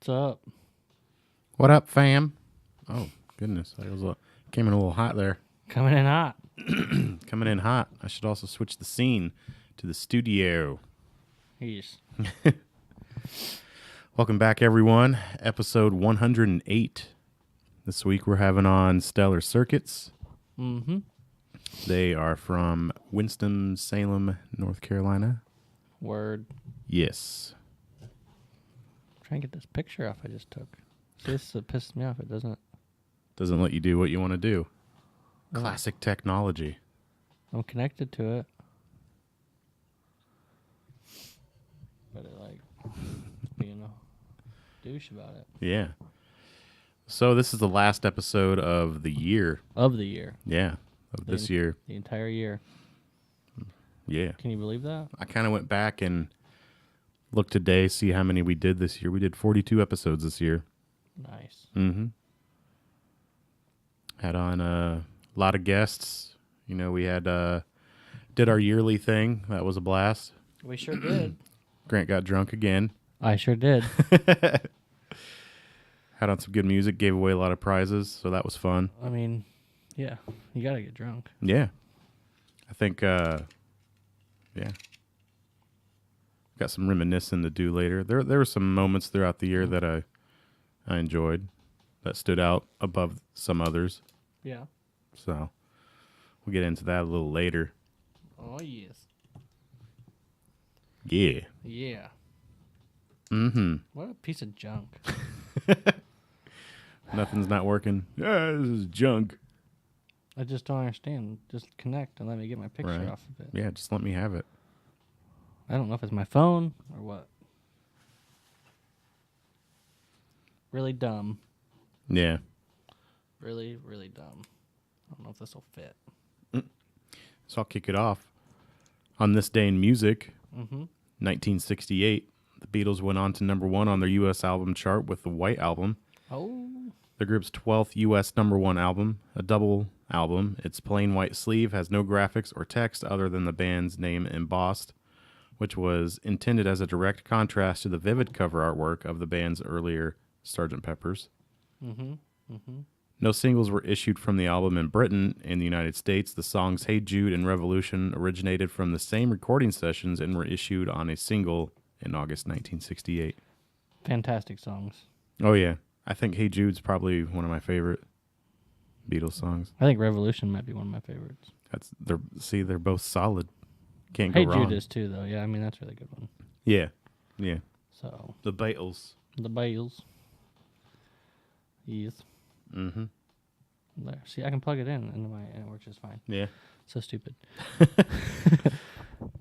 What's up? What up, fam? Oh, goodness. Came in a little hot there. Coming in hot. Coming in hot. I should also switch the scene to the studio. Yes. Welcome back, everyone. Episode 108. This week we're having on Stellar Circuits. Mm-hmm. They are from Winston-Salem, North Carolina. Word. Yes. Trying to get this picture off I just took. See, this pisses me off. It doesn't. Doesn't let you do what you want to do. Yeah. Classic technology. I'm connected to it. But it being a douche about it. Yeah. So this is the last episode of the year. Of the year. Yeah. Of this year. The entire year. Yeah. Can you believe that? I kind of went back and looked today, see how many we did this year. We did 42 episodes this year. Nice. Mm-hmm. Had on a lot of guests. You know, we had did our yearly thing. That was a blast. We sure did. Grant got drunk again. I sure did. Had on some good music. Gave away a lot of prizes, so that was fun. I mean, yeah, you gotta get drunk. Yeah. I think, yeah. Got some reminiscing to do later. There were some moments throughout the year that I enjoyed that stood out above some others. Yeah. So we'll get into that a little later. Oh, yes. Yeah. Yeah. Mm-hmm. What a piece of junk. Nothing's not working. Yeah, this is junk. I just don't understand. Just connect and let me get my picture Right. off of it. Yeah, just let me have it. I don't know if it's my phone or what. Really dumb. Yeah. Really, really dumb. I don't know if this will fit. So I'll kick it off. On this day in music, Mm-hmm. 1968, the Beatles went on to number one on their U.S. album chart with the White Album. Oh. The group's 12th U.S. number one album, a double album. Its plain white sleeve has no graphics or text other than the band's name embossed, which was intended as a direct contrast to the vivid cover artwork of the band's earlier Sgt. Pepper's. Mm-hmm. Mm-hmm. No singles were issued from the album in Britain. In the United States, the songs Hey Jude and Revolution originated from the same recording sessions and were issued on a single in August 1968. Fantastic songs. Oh, yeah. I think Hey Jude's probably one of my favorite Beatles songs. I think Revolution might be one of my favorites. They're both solid. Can't Hey go wrong. Jude is too, though. Yeah, I mean, that's a really good one. Yeah. Yeah. So, The Beatles. the Beatles. Yes. Mm-hmm. There. See, I can plug it in and it works just fine. Yeah. So stupid.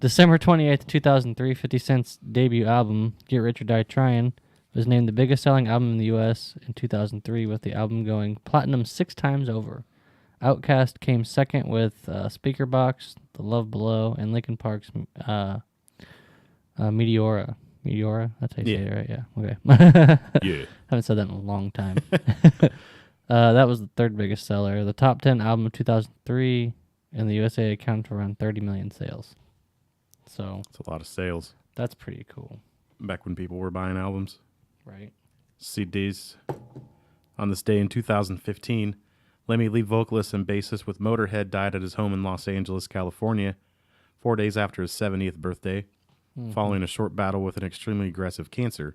December 28th, 2003, 50 Cent's debut album, Get Rich or Die Tryin', was named the biggest selling album in the U.S. in 2003, with the album going platinum 6 times over. Outkast came second with Speaker Box, The Love Below, and Linkin Park's Meteora. Meteora? That's how you say it, right? Yeah. Okay. Yeah. Haven't said that in a long time. That was the third biggest seller. The top 10 album of 2003 in the USA accounted for around 30 million sales. So It's a lot of sales. that's pretty cool, Back when people were buying albums. right? CDs. On this day in 2015, Lemmy Lee, vocalist and bassist with Motorhead, died at his home in Los Angeles, California, 4 days after his 70th birthday, following a short battle with an extremely aggressive cancer.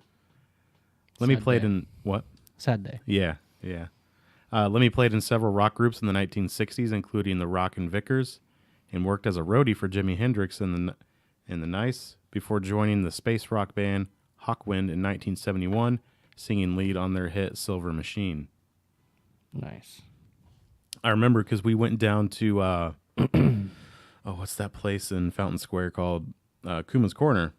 Lemmy Sad played day. in what? Sad day. Yeah. Lemmy played in several rock groups in the 1960s, including the Rockin' Vickers, and worked as a roadie for Jimi Hendrix in the Nice before joining the space rock band Hawkwind in 1971, singing lead on their hit Silver Machine. Nice. I remember because we went down to what's that place in Fountain Square called Kuma's Corner,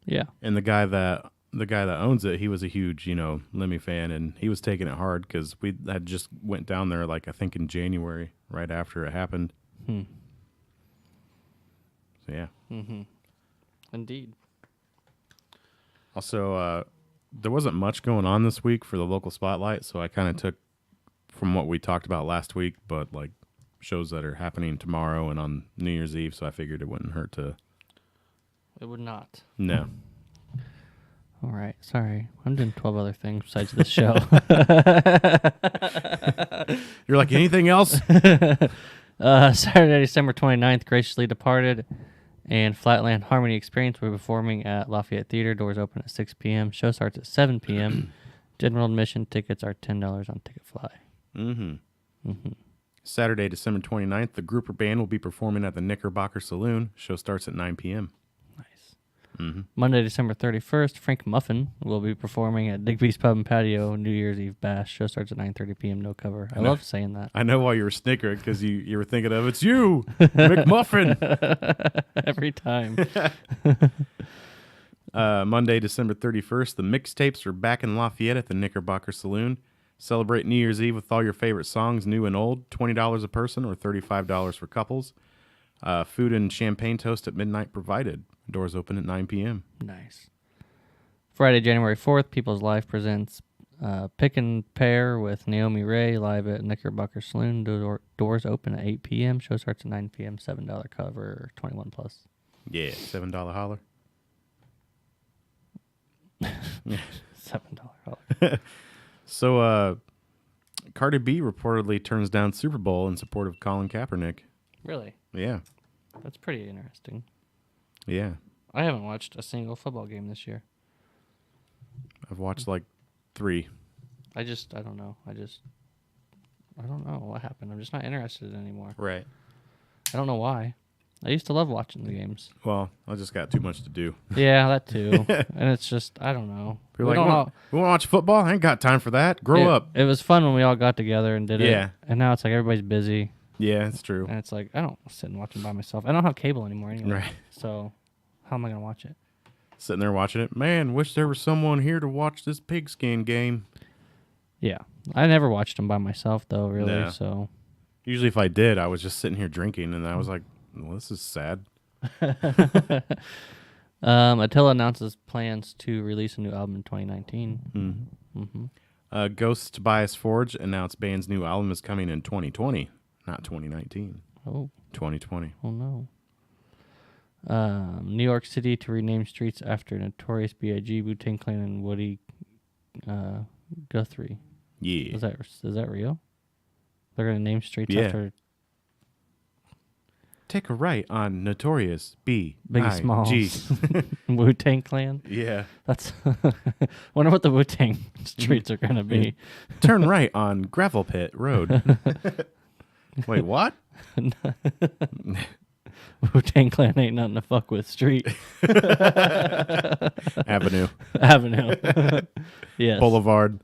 Yeah. and the guy that owns it, he was a huge Lemmy fan, and he was taking it hard because we had just went down there I think in January right after it happened. So yeah. Mm-hmm. Indeed. Also, there wasn't much going on this week for the local spotlight, so I kind of took from what we talked about last week, but shows that are happening tomorrow and on New Year's Eve, so I figured it wouldn't hurt to. It would not. No. All right. Sorry. I'm doing 12 other things besides this show. You're like, anything else? Saturday, December 29th, Graciously Departed and Flatland Harmony Experience will be performing at Lafayette Theater. Doors open at 6 p.m. Show starts at 7 p.m. General admission tickets are $10 on Ticketfly. Saturday, December 29th, the grouper band will be performing at the Knickerbocker Saloon. Show starts at 9 p.m. Nice. Monday, December 31st, Frank Muffin will be performing at Digby's Pub and Patio New Year's Eve Bash. Show starts at 9:30 p.m. No cover. I love saying that. I know why you were snickering, because you were thinking of, it's you, McMuffin. Every time. Monday, December 31st, the mixtapes are back in Lafayette at the Knickerbocker Saloon. Celebrate New Year's Eve with all your favorite songs, new and old. $20 a person or $35 for couples. Food and champagne toast at midnight provided. Doors open at 9 p.m. Nice. Friday, January 4th, People's Life presents Pick and Pair with Naomi Ray live at Knickerbocker Saloon. Doors open at 8 p.m. Show starts at 9 p.m. $7 cover, 21 plus. Yeah, $7 holler. $7 holler. So, Cardi B reportedly turns down Super Bowl in support of Colin Kaepernick. Really? Yeah. That's pretty interesting. Yeah. I haven't watched a single football game this year. I've watched like 3. I don't know. I don't know what happened. I'm just not interested anymore. Right. I don't know why. I used to love watching the games. Well, I just got too much to do. Yeah, that too. And it's just, I don't know. You're like, we want to watch football? I ain't got time for that. Grow up. It was fun when we all got together and did it. Yeah. And now it's like everybody's busy. Yeah, it's true. And it's like, I don't sit and watch them by myself. I don't have cable anymore anyway. Right. So how am I going to watch it? Sitting there watching it. Man, wish there was someone here to watch this pigskin game. Yeah. I never watched them by myself, though, really. No. So Usually if I did, I was just sitting here drinking, and I was like, well, this is sad. Attila announces plans to release a new album in 2019. Ghosts Tobias Forge announced band's new album is coming in 2020, not 2019. Oh. 2020. Oh, no. New York City to rename streets after Notorious B.I.G., Wu-Tang Clan, and Woody Guthrie. Yeah. Is that real? They're going to name streets Yeah. after Take a right on Notorious B.I.G. Biggie Smalls. Wu-Tang Clan? Yeah. That's wonder what the Wu-Tang streets are going to be. Turn right on Gravel Pit Road. Wait, what? Wu-Tang Clan ain't nothing to fuck with. Street. Avenue. Yes. Boulevard.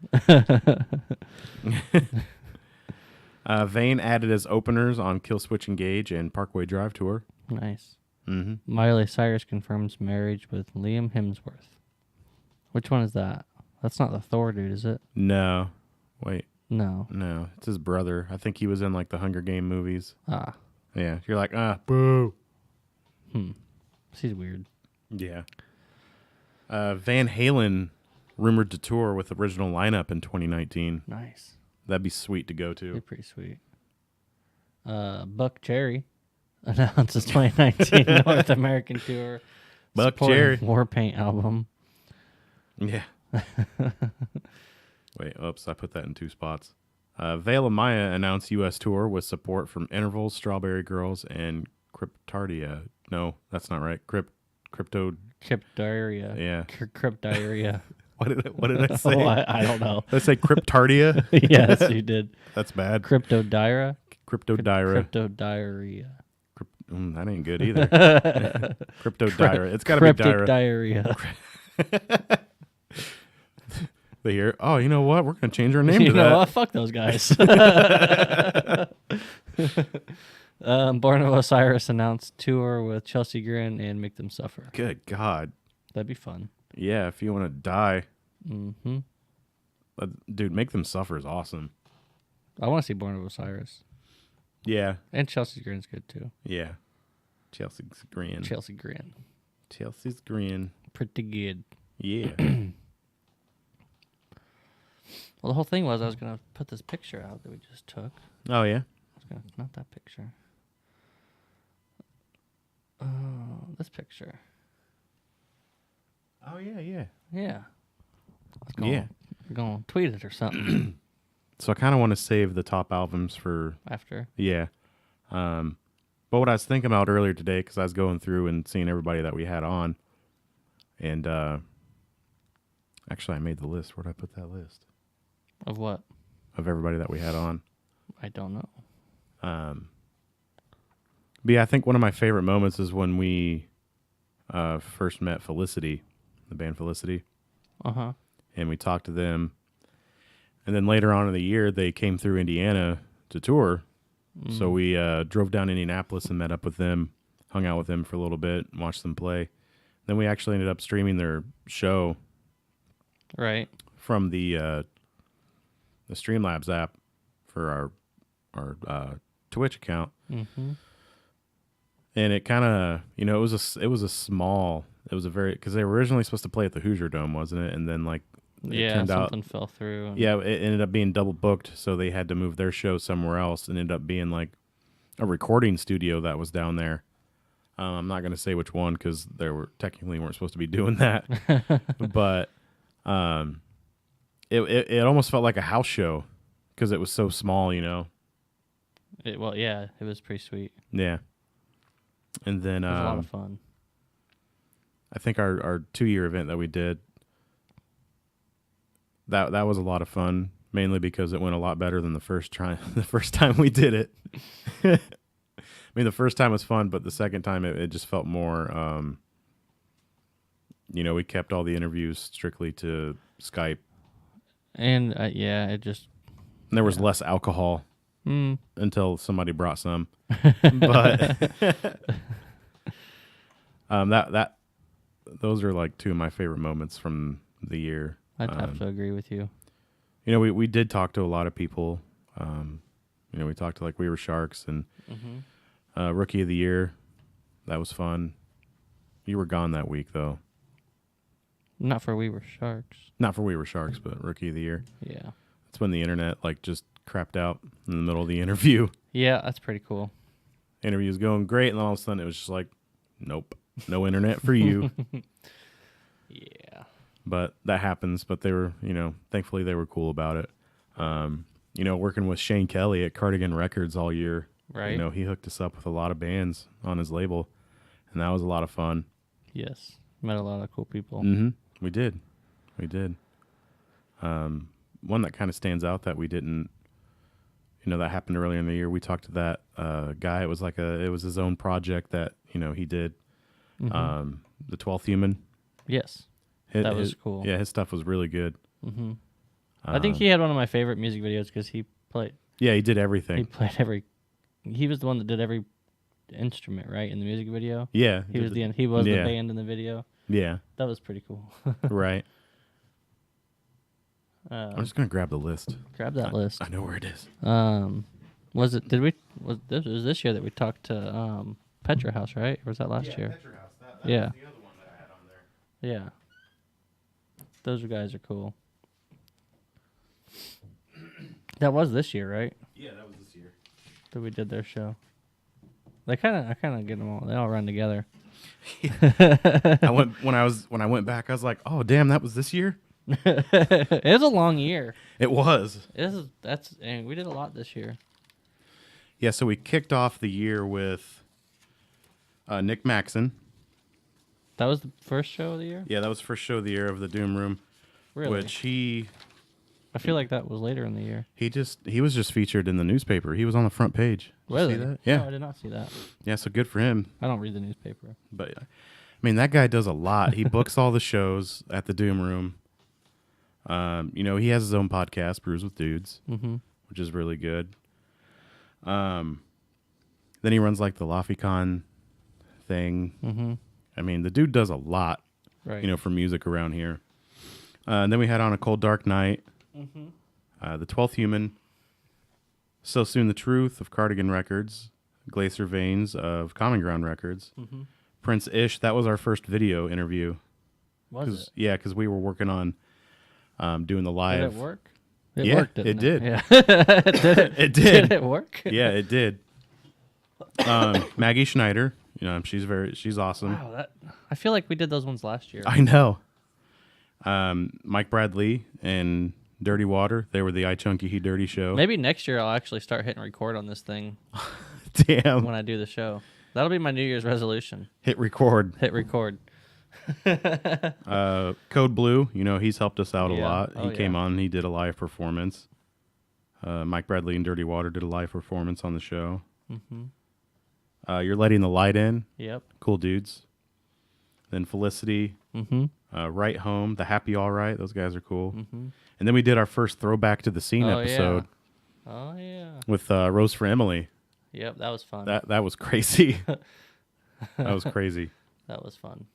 Vane added as openers on Killswitch Engage and Parkway Drive Tour. Nice. Mm-hmm. Miley Cyrus confirms marriage with Liam Hemsworth. Which one is that? That's not the Thor dude, is it? No. Wait. No. No. It's his brother. I think he was in like the Hunger Game movies. Ah. Yeah. You're like, boo. She's weird. Yeah. Van Halen rumored to tour with original lineup in 2019. Nice. That'd be sweet to go Be to. pretty sweet. Buck Cherry announces 2019 North American tour. Buck supporting Cherry. Warpaint album. Yeah. Wait, oops, I put that in 2 spots. Veil of Maya announced U.S. tour with support from Intervals, Strawberry Girls, and Cryptardia. No, that's not right. Crypto. Cryptardia. Yeah. Cryptardia. What did I say? Oh, I don't know. Did I say Cryptardia? Yes, you did. That's bad. Cryptodiara. Cryptodiarrhea. Cryptodiarrhea. That ain't good either. Cryptodiarrhea. It's got to be Cryptic diarrhea. diarrhea. They hear, oh, you know what? We're going to change our name to You know that. what? Fuck those guys. Born of Osiris announced tour with Chelsea Grin and Make Them Suffer. Good God. That'd be fun. Yeah, if you want to die. Mm-hmm. Dude, Make Them Suffer is awesome. I want to see Born of Osiris. Yeah. And Chelsea Grin's good too. Yeah. Chelsea's Grin. Chelsea Grin. Chelsea's Grin. Pretty good. Yeah. Well, the whole thing was I was going to put this picture out that we just took. Oh, yeah? Not that picture. This picture. Oh yeah. Yeah. Yeah. Go on, tweet it or something So I kind of want to save the top albums for after. yeah. But what I was thinking about earlier today, because I was going through and seeing everybody that we had on, and actually I made the list. Where'd I put that list? Of what? Of everybody that we had on. I don't know. But yeah, I think one of my favorite moments is when we first met Felicity, the band Felicity. Uh-huh. And we talked to them. And then later on in the year, they came through Indiana to tour. So we drove down to Indianapolis and met up with them, hung out with them for a little bit, watched them play. Then we actually ended up streaming their show Right. from the Streamlabs app for our Twitch account. Mm-hmm. And it kind of, it was a very, because they were originally supposed to play at the Hoosier Dome, wasn't it? And then it turned out, something fell through. And yeah, it ended up being double booked, so they had to move their show somewhere else, and ended up being like a recording studio that was down there. I'm not going to say which one because they technically weren't supposed to be doing that, but it almost felt like a house show because it was so small, it was pretty sweet. Yeah. And then It was a lot of fun. I think our 2-year event that we did, that was a lot of fun, mainly because it went a lot better than the first time we did it. I mean, the first time was fun, but the second time it just felt more, we kept all the interviews strictly to Skype. And it just... And there was less alcohol until somebody brought some. But those are like two of my favorite moments from the year. I'd have to agree with you. We did talk to a lot of people. We talked to We Were Sharks and Rookie of the Year. That was fun. You were gone that week, though. Not for We Were Sharks. Not for We Were Sharks, but Rookie of the Year. Yeah. That's when the internet just crapped out in the middle of the interview. Yeah, that's pretty cool. Interview was going great, and then all of a sudden it was just like, nope, no internet for you. Yeah. But that happens. But they were, thankfully they were cool about it. Working with Shane Kelly at Cardigan Records all year. Right. He hooked us up with a lot of bands on his label, and that was a lot of fun. Yes. Met a lot of cool people. Mm-hmm. We did. One that kind of stands out that we didn't, that happened earlier in the year. We talked to that guy. It was his own project that, he did. Mm-hmm. The 12th Human. Yes. That was cool. Yeah, his stuff was really good. Mm-hmm. I think he had one of my favorite music videos because he played. Yeah, he did everything. He was the one that did every instrument, right, in the music video. Yeah, he was the band in the video. Yeah, that was pretty cool. Right. I'm just gonna grab the list. Grab that list. I know where it is. Was this year that we talked to Petra House, right? Or was that last year? Petra House. That Yeah. was the other one that I had on there. Yeah. Those guys are cool. That was this year, right? Yeah, that was this year. That we did their show. I kind of get them all. They all run together. When I went back, I was like, oh damn, that was this year. It was a long year. It was. And we did a lot this year. Yeah, so we kicked off the year with Nick Maxon. That was the first show of the year? Yeah, that was the first show of the year of the Doom Room. Really? Which I feel like that was later in the year. he was just featured in the newspaper. He was on the front page. Really? See that? Yeah. No, I did not see that. Yeah, so good for him. I don't read the newspaper. But I mean, that guy does a lot. He books all the shows at the Doom Room. He has his own podcast, Brews with Dudes, which is really good. Then he runs the LaFiCon thing. Mm-hmm. I mean, the dude does a lot, right? For music around here. And then we had on A Cold Dark Night, The 12th Human, So Soon the Truth of Cardigan Records, Glacier Veins of Common Ground Records, Prince Ish. That was our first video interview. Was it? Yeah, because we were working on doing the live. Did it work? It worked, didn't it did. Yeah. It did. Did it work? Yeah, it did. Maggie Schneider, she's awesome. Wow, I feel like we did those ones last year. I know. Mike Bradley and Dirty Water. They were the I Chunky He Dirty show. Maybe next year I'll actually start hitting record on this thing Damn. when I do the show. That'll be my New Year's resolution. Hit record. Hit record. Code Blue, he's helped us out a Yeah. lot. Oh, He came on, he did a live performance. Mike Bradley and Dirty Water did a live performance on the show. Mm-hmm. You're Letting the Light In. Yep. Cool dudes. Then Felicity. Mm-hmm. Right Home. The Happy All Right. Those guys are cool. Mm-hmm. And then we did our first Throwback to the Scene Oh, episode yeah. Oh, yeah. with Rose for Emily. Yep, that was fun. That was crazy. That was crazy. That was fun.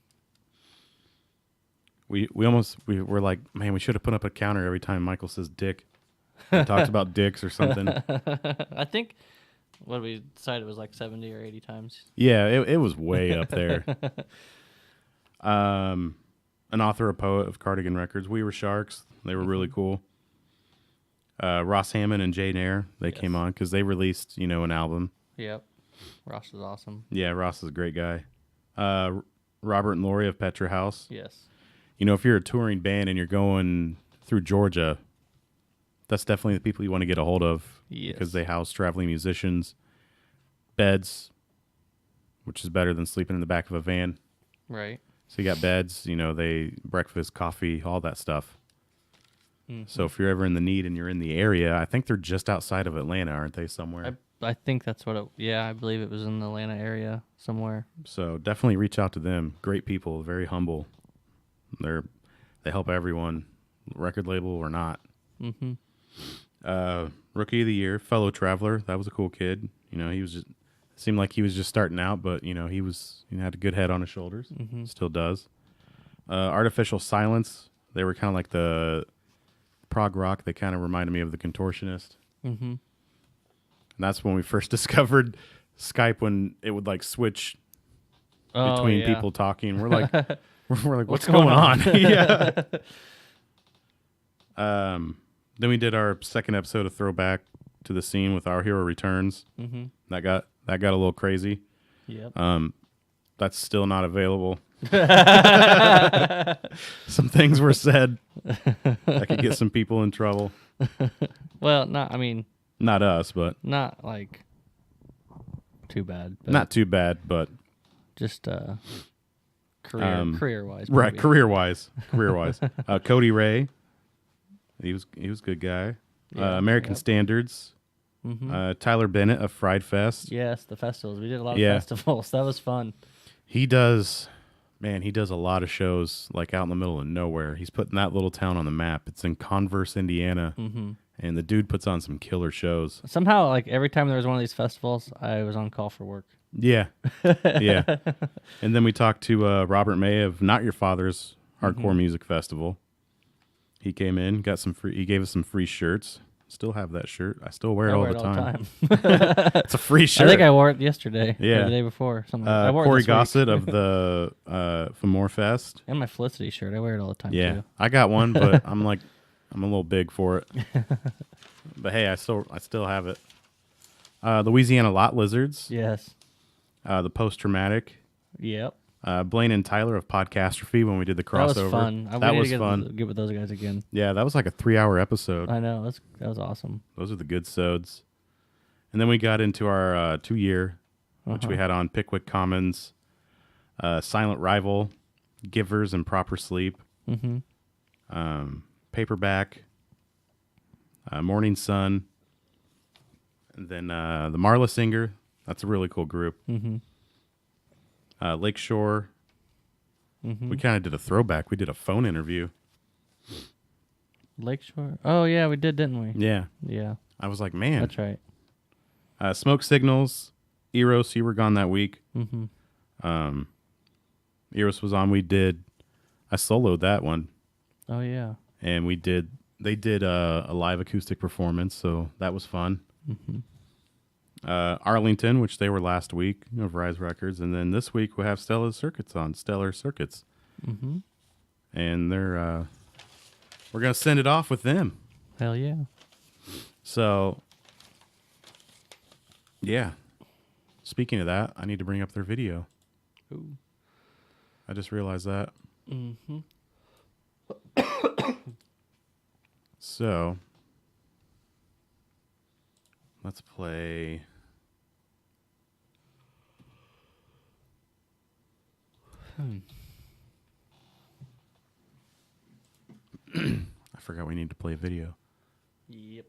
We were like, man, we should have put up a counter every time Michael says dick. He talks about dicks or something. I think what we decided was like 70 or 80 times. Yeah, it was way up there. An author, a poet of Cardigan Records. We Were Sharks. They were really cool. Ross Hammond and Jay Nair, they came on because they released, an album. Yep. Ross was awesome. Yeah, Ross is a great guy. Robert and Lori of Petra House. Yes. If you're a touring band and you're going through Georgia, that's definitely the people you want to get a hold of. Yes. Because they house traveling musicians, beds, which is better than sleeping in the back of a van. Right. So you got beds, they breakfast, coffee, all that stuff. Mm-hmm. So if you're ever in the need and you're in the area, I think they're just outside of Atlanta, aren't they, somewhere? I think that's what I believe it was in the Atlanta area somewhere. So definitely reach out to them. Great people, very humble. They help everyone, record label or not. Mm-hmm. Rookie of the Year, Fellow Traveler. That was a cool kid. He was just seemed like he was just starting out, but he had a good head on his shoulders. Mm-hmm. Still does. Artificial Silence. They were kind of like the prog rock. They kind of reminded me of the Contortionist. Mm-hmm. And that's when we first discovered Skype, when it would like switch between people talking. We're like, what's going on? Yeah. Then we did our second episode of Throwback to the Scene with Our Hero Returns. Mm-hmm. That got a little crazy. Yep. That's still not available. Some things were said that could get some people in trouble. Well, Not us, but not like too bad. But not too bad, but just career wise. right, career wise. Cody Ray, he was a good guy. Yeah, American Standards. Mm-hmm. Tyler Bennett of Fried Fest. Yes, the festivals. We did a lot of festivals. That was fun. He does a lot of shows like out in the middle of nowhere. He's putting that little town on the map. It's in Converse, Indiana. Mm-hmm. And the dude puts on some killer shows. Somehow, like every time there was one of these festivals, I was on call for work. Yeah. Yeah. And then we talked to Robert May of Not Your Father's Hardcore Music Festival. He came in, he gave us some free shirts. Still have that shirt. I still wear it all the time. It's a free shirt. I think I wore it yesterday. Yeah. Or the day before. Something I wore Corey it this week. Gossett of the Femore Fest. And my Felicity shirt. I wear it all the time, Yeah. too. I got one, but I'm a little big for it. But hey, I still have it. Louisiana Lot Lizards. Yes. The Post Traumatic. Yep. Blaine and Tyler of Podcastrophe when we did the crossover. That was fun. That was fun. fun. Get with those guys again. Yeah, that was like a 3-hour episode. I know. That was awesome. Those are the good sods. And then we got into our 2-year, which we had on Pickwick Commons, Silent Rival, Givers and Proper Sleep, Paperback, Morning Sun, and then the Marla Singer. That's a really cool group. Mm-hmm. Lakeshore. Mm-hmm. We kind of did a throwback. We did a phone interview. Lakeshore. Oh, yeah, we did, didn't we? Yeah. Yeah. I was like, man. That's right. Smoke Signals, Eros, you were gone that week. Mm-hmm. Eros was on. I soloed that one. Oh, yeah. And they did a live acoustic performance, so that was fun. Mm-hmm. Arlington, which they were last week of Rise Records, and then this week we have Stellar Circuits. Mm-hmm. And we're gonna send it off with them. Hell yeah. So, yeah. Speaking of that, I need to bring up their video. Ooh. I just realized that. Mm-hmm. So let's play. I forgot we need to play video. Yep.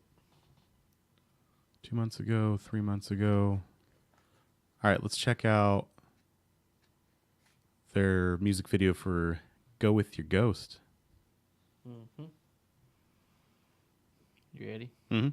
2 months ago, 3 months ago. All right, let's check out their music video for Go With Your Ghost. Mm-hmm. You ready? Mm-hmm.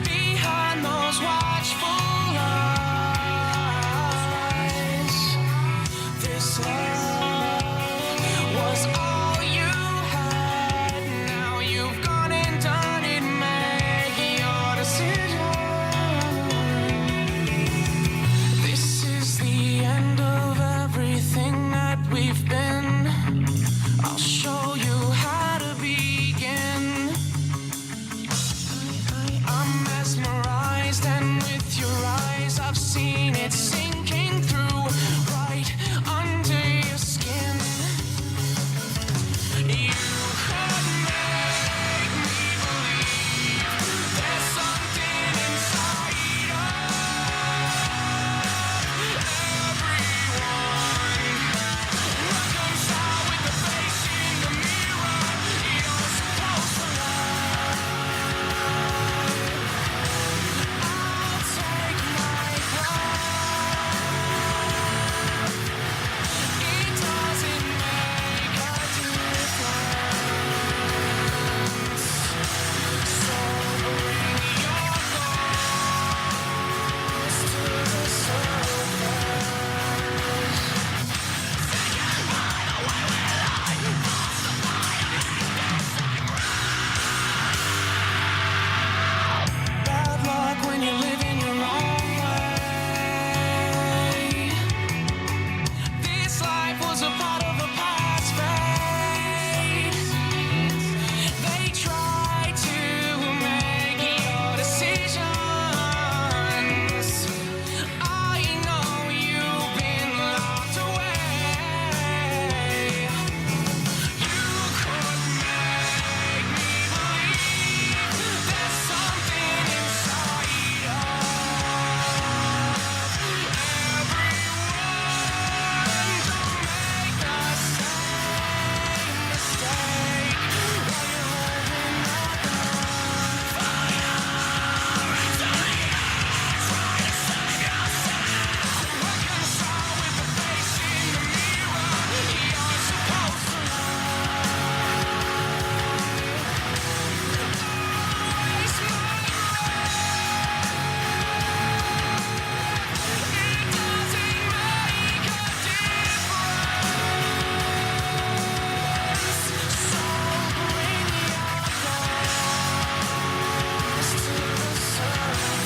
Behind those watchful eyes, this love was all you had. Now you've gone and done it. Make your decision. This is the end of everything that we've been. I'll show you how to begin. I'm mesmerized, and with your eyes I've seen it sinking through right under your skin. You could make me believe there's something inside of everyone. Reconcile with the face in the mirror. You're supposed to love. I'll take my pride. It doesn't make a difference. So bring your ghost to the surface. Bad luck when you're living your own way. This life was a part of a past fate. They try to make your decisions. I know you've been locked away. You could make me believe there's something inside of everyone. Don't make the same mistake while you're holding the reconcile with the face in the mirror. You're supposed to always my it doesn't make a difference. So bring your ghost to the surface.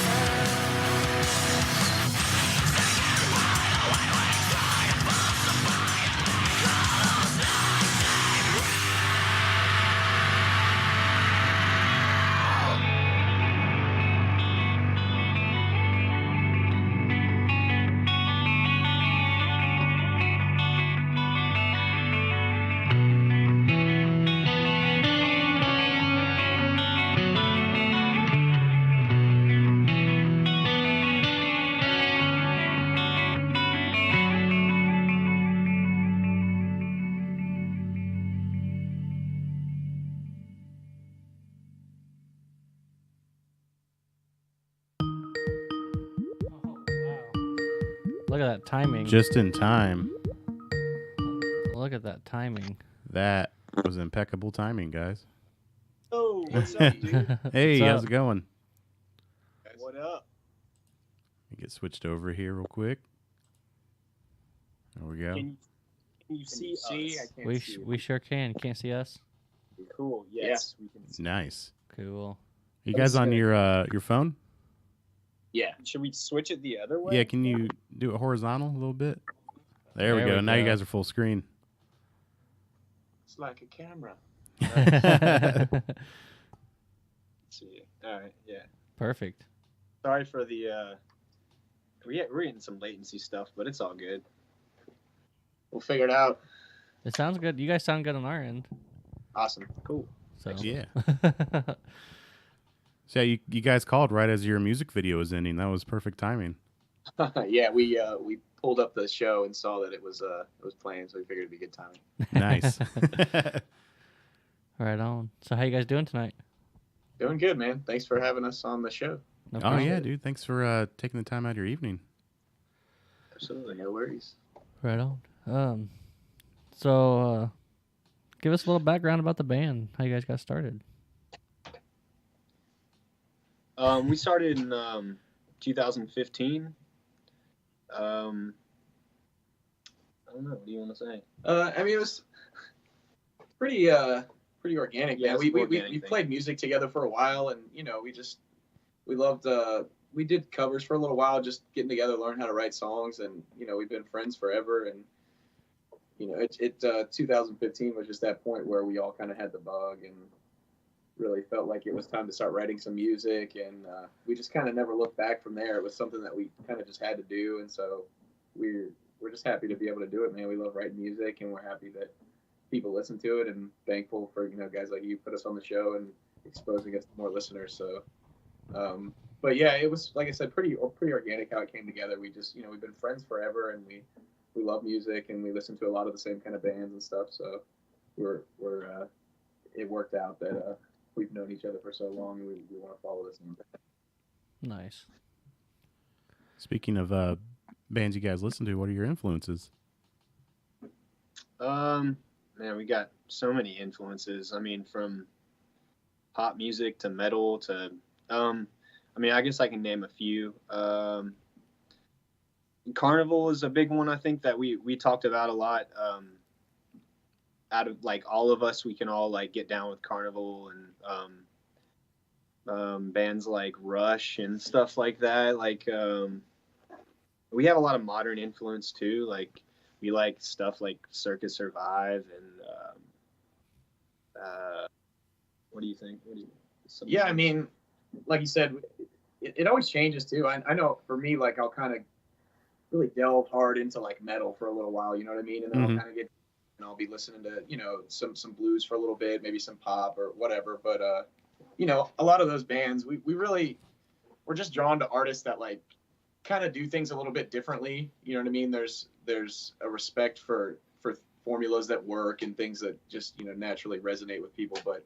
Look at that timing. Just in time. Look at that timing. That was impeccable timing, guys. Oh, what's up, dude? Hey, What's how's up? it going? What up? Let me get switched over here real quick. There we go. Can Can you see us? I can't We see you. we sure can. You can't see us. Cool. Yes, we can see. Nice. Cool. You Let me guys see on that. your phone? Yeah. Should we switch it the other way? Yeah, can you do it horizontal a little bit? There we There go. we Now you go. guys are full screen. It's like a camera. Let's see. All right. Yeah. Perfect. Sorry for the. We're getting some latency stuff, but it's all good. We'll figure it out. It sounds good. You guys sound good on our end. Awesome. Cool. So Yeah. So you guys called right as your music video was ending. That was perfect timing. Yeah, we pulled up the show and saw that it was playing, so we figured it'd be good timing. Nice. Right on. So how you guys doing tonight? Doing good, man. Thanks for having us on the show. No Oh problem. yeah, dude. Thanks for taking the time out of your evening. Absolutely, no worries. Right on. So give us a little background about the band. How you guys got started? We started in 2015. I don't know. What do you want to say? I mean, it was pretty organic. Yeah, man. we Organic thing. played music together for a while, and we loved. We did covers for a little while, just getting together, learn how to write songs, and we've been friends forever. And 2015 was just that point where we all kind of had the bug and really felt like it was time to start writing some music, and we just kind of never looked back from there. It was something that we kind of just had to do, and so we're just happy to be able to do it, man. We love writing music, and we're happy that people listen to it, and thankful for guys like you put us on the show and exposing us to more listeners. So but yeah, it was, like I said, pretty organic how it came together. We just we've been friends forever, and we love music, and we listen to a lot of the same kind of bands and stuff, so it worked out that we've known each other for so long, and we want to follow this same path. Nice. Speaking of bands you guys listen to, what are your influences? Man, we got so many influences. I mean, from pop music to metal to, I guess I can name a few. Carnival is a big one, I think, that we talked about a lot. Out of like all of us, we can all like get down with Carnival, and bands like Rush and stuff like that. Like, we have a lot of modern influence too. Like, we like stuff like Circus Survive and what do you think? Yeah, I mean, like you said, it always changes too. I know for me, like, I'll kind of really delve hard into like metal for a little while, you know what I mean? And then I'll kind of get, and I'll be listening to, some blues for a little bit, maybe some pop or whatever. But, a lot of those bands, we're just drawn to artists that like kind of do things a little bit differently. You know what I mean? There's a respect for formulas that work and things that just, naturally resonate with people. But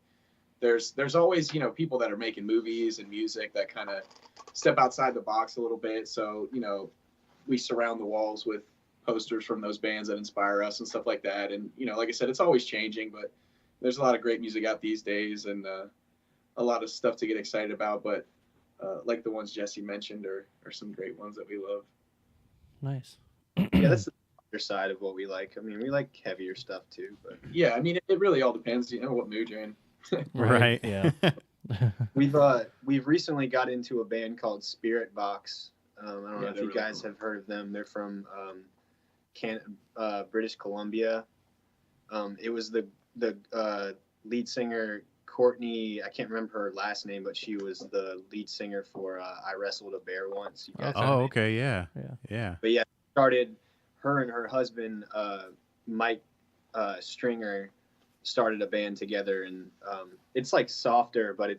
there's always, people that are making movies and music that kind of step outside the box a little bit. So, we surround the walls with posters from those bands that inspire us and stuff like that. And, like I said, it's always changing, but there's a lot of great music out these days, and a lot of stuff to get excited about. But like the ones Jesse mentioned are some great ones that we love. Nice. Yeah, that's the other side of what we like. I mean, we like heavier stuff too, but Yeah, I mean, it really all depends, what mood you're in. Right. Yeah. we've recently got into a band called Spirit Box. I don't know Yeah, if they're you really guys cool. have heard of them. They're from British Columbia. It was the lead singer Courtney. I can't remember her last name, but she was the lead singer for I Wrestled a Bear Once. You guys Okay. know Oh, me? okay. Yeah. Yeah. Yeah. But yeah, started her and her husband Mike Stringer started a band together, and it's like softer, but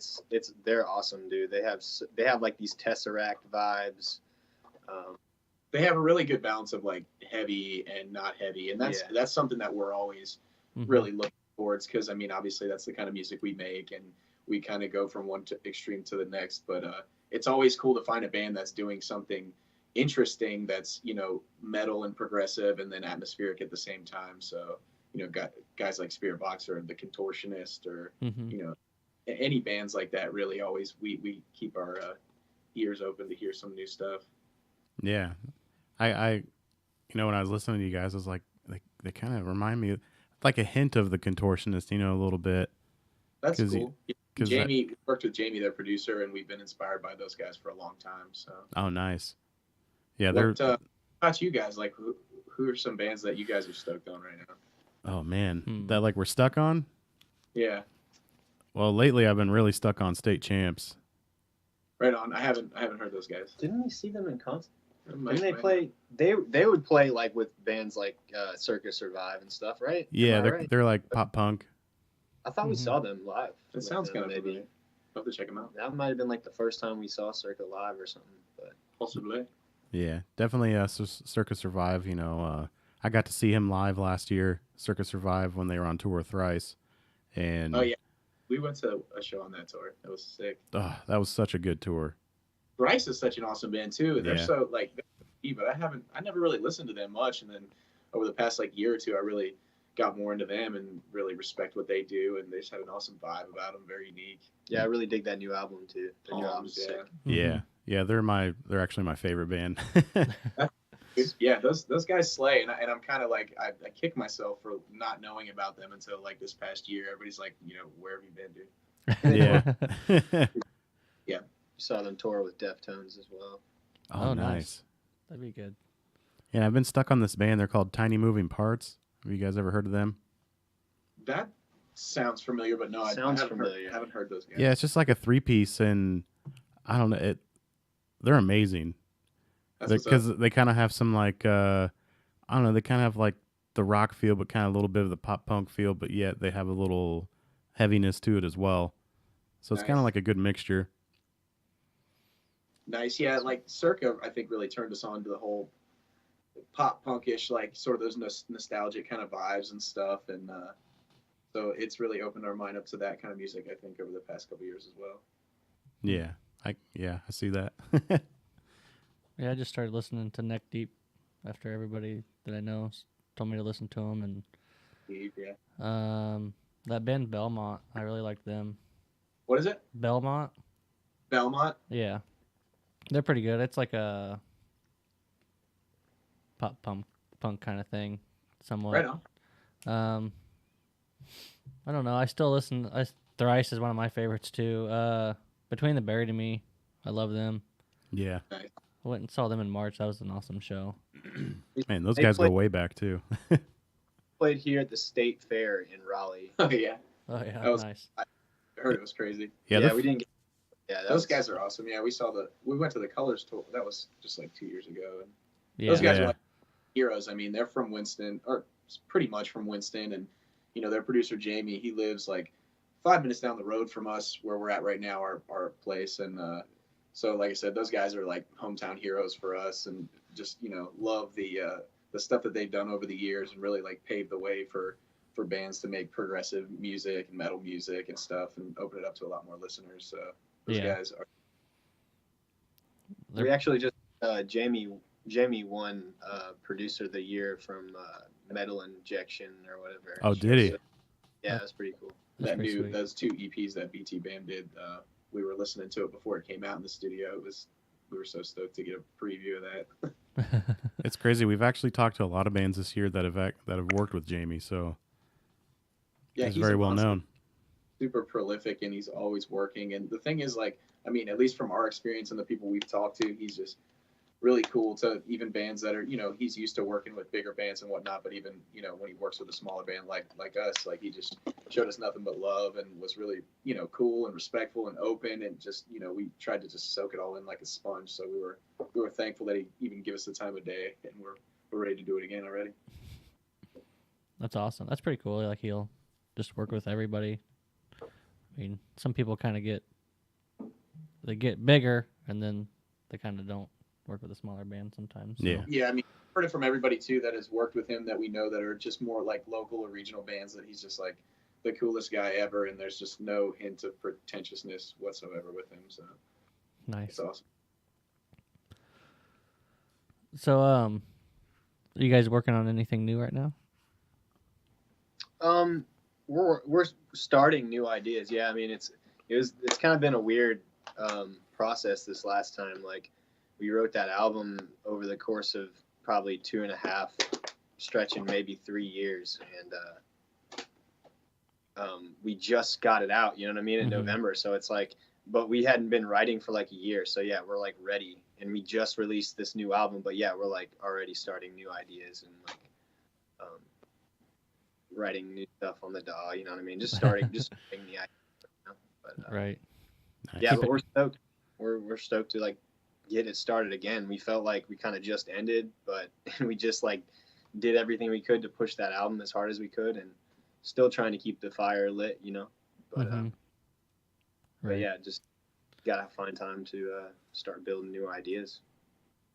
they're awesome, dude. They have like these Tesseract vibes. They have a really good balance of like heavy and not heavy, and that's something that we're always really looking towards, because I mean, obviously that's the kind of music we make, and we kind of go from one extreme to the next. But it's always cool to find a band that's doing something interesting, that's metal and progressive and then atmospheric at the same time. So guys like Spirit Box or The Contortionist, or any bands like that, really always we keep our ears open to hear some new stuff. Yeah. I when I was listening to you guys, I was like they kind of remind me of, like a hint of the Contortionist, a little bit. That's 'Cause cool. Jamie worked with Jamie, their producer, and we've been inspired by those guys for a long time. So. Oh, nice. Yeah, What about you guys? Like, who are some bands that you guys are stoked on right now? Oh man, that like we're stuck on. Yeah. Well, lately I've been really stuck on State Champs. Right on. I haven't heard those guys. Didn't we see them in concert? Might- Didn't they might- play? They would play like with bands like Circus Survive and stuff, right? Yeah, Am I they're right? they're like pop punk. I thought we saw them live. That with sounds them, kind of maybe. familiar. I'll have to check them out. That might have been like the first time we saw Circa live or something. But Possibly. Yeah, definitely Circus Survive. I got to see him live last year, Circus Survive, when they were on tour with Thrice. And Oh yeah, we went to a show on that tour. That was sick. that was such a good tour. Bryce is such an awesome band too. They're Yeah. so like, but I never really listened to them much, and then over the past like year or two, I really got more into them and really respect what they do, and they just had an awesome vibe about them, very unique. yeah, I really dig that new album too. The new album's yeah. sick. Yeah, they're actually my favorite band. Yeah, those guys slay, and I'm kind of like I kick myself for not knowing about them until like this past year. Everybody's like, where have you been, dude? Yeah. You saw them tour with Deftones as well. Oh, Oh, nice. nice. That'd be good. Yeah, I've been stuck on this band. They're called Tiny Moving Parts. Have you guys ever heard of them? That sounds familiar, but no, Sounds I haven't familiar. haven't heard those guys. Yeah, it's just like a 3-piece, and I don't know. They're amazing. That's what's up. Because they kind of have some like I don't know, they kind of have like the rock feel, but kind of a little bit of the pop punk feel, but yet they have a little heaviness to it as well. So it's kind of Nice. like a good mixture. Nice, yeah. Like Circa, I think really turned us on to the whole pop punkish, like sort of those nostalgic kind of vibes and stuff, and so it's really opened our mind up to that kind of music. I think over the past couple years as well. Yeah, I see that. Yeah, I just started listening to Neck Deep after everybody that I know told me to listen to them, and Yeah. that band Belmont, I really liked them. What is it? Belmont, Belmont. yeah, they're pretty good. It's like a pop punk kind of thing, somewhat. Right on. I don't know. I still listen. Thrice is one of my favorites too. Between the Buried and Me, I love them. Yeah, I went and saw them in March. That was an awesome show. man, those They guys go played- way back too. Played here at the State Fair in Raleigh. Oh yeah, Oh yeah, That was- nice. I heard it was crazy. Yeah, we didn't get. Yeah, Those guys are awesome. Yeah, we went to the Colors tour. That was just like 2 years ago. And Yeah, those guys Yeah. are like heroes. I mean, they're from Winston, or pretty much from Winston, and their producer Jamie, he lives like 5 minutes down the road from us where we're at right now, our place, and so like I said, those guys are like hometown heroes for us, and just love the stuff that they've done over the years, and really like paved the way for bands to make progressive music and metal music and stuff, and open it up to a lot more listeners. So those Yeah. guys are. They're- We actually just Jamie won producer of the year from Metal Injection or whatever. Oh, did he? So, yeah, that's pretty cool. That's pretty sweet. Those 2 EPs that BT Bam did, we were listening to it before it came out in the studio. We were so stoked to get a preview of that. It's crazy. We've actually talked to a lot of bands this year that have worked with Jamie, so Yeah, he's very a well monster. known. Super prolific, and he's always working. And the thing is, like, I mean, at least from our experience and the people we've talked to, he's just really cool to even bands that are, he's used to working with bigger bands and whatnot. But even, when he works with a smaller band like us, like he just showed us nothing but love and was really, cool and respectful and open, and just, we tried to just soak it all in like a sponge. So we were thankful that he even gave us the time of day, and we're ready to do it again already. That's awesome. That's pretty cool. Like he'll just work with everybody. I mean, some people kind of get bigger, and then they kind of don't work with a smaller band sometimes. So. Yeah. Yeah, I mean, I've heard it from everybody too that has worked with him that we know that are just more like local or regional bands, that he's just like the coolest guy ever, and there's just no hint of pretentiousness whatsoever with him. So Nice. it's awesome. So, are you guys working on anything new right now? We're starting new ideas. Yeah, I mean it's kind of been a weird process this last time. Like we wrote that album over the course of probably 2.5 stretching maybe 3 years, and we just got it out, you know what I mean, in Mhm. November. So it's like, but we hadn't been writing for like a year. So yeah, we're like ready, and we just released this new album. But yeah, we're like already starting new ideas and like writing new stuff on the DAW. You know what I mean? Just starting the idea. You know? But Right. Nice. yeah, Keep but it- we're stoked. We're stoked to like get it started again. We felt like we kind of just ended, but we just like did everything we could to push that album as hard as we could, and still trying to keep the fire lit, you know. But Mhm. but yeah, just gotta find time to start building new ideas.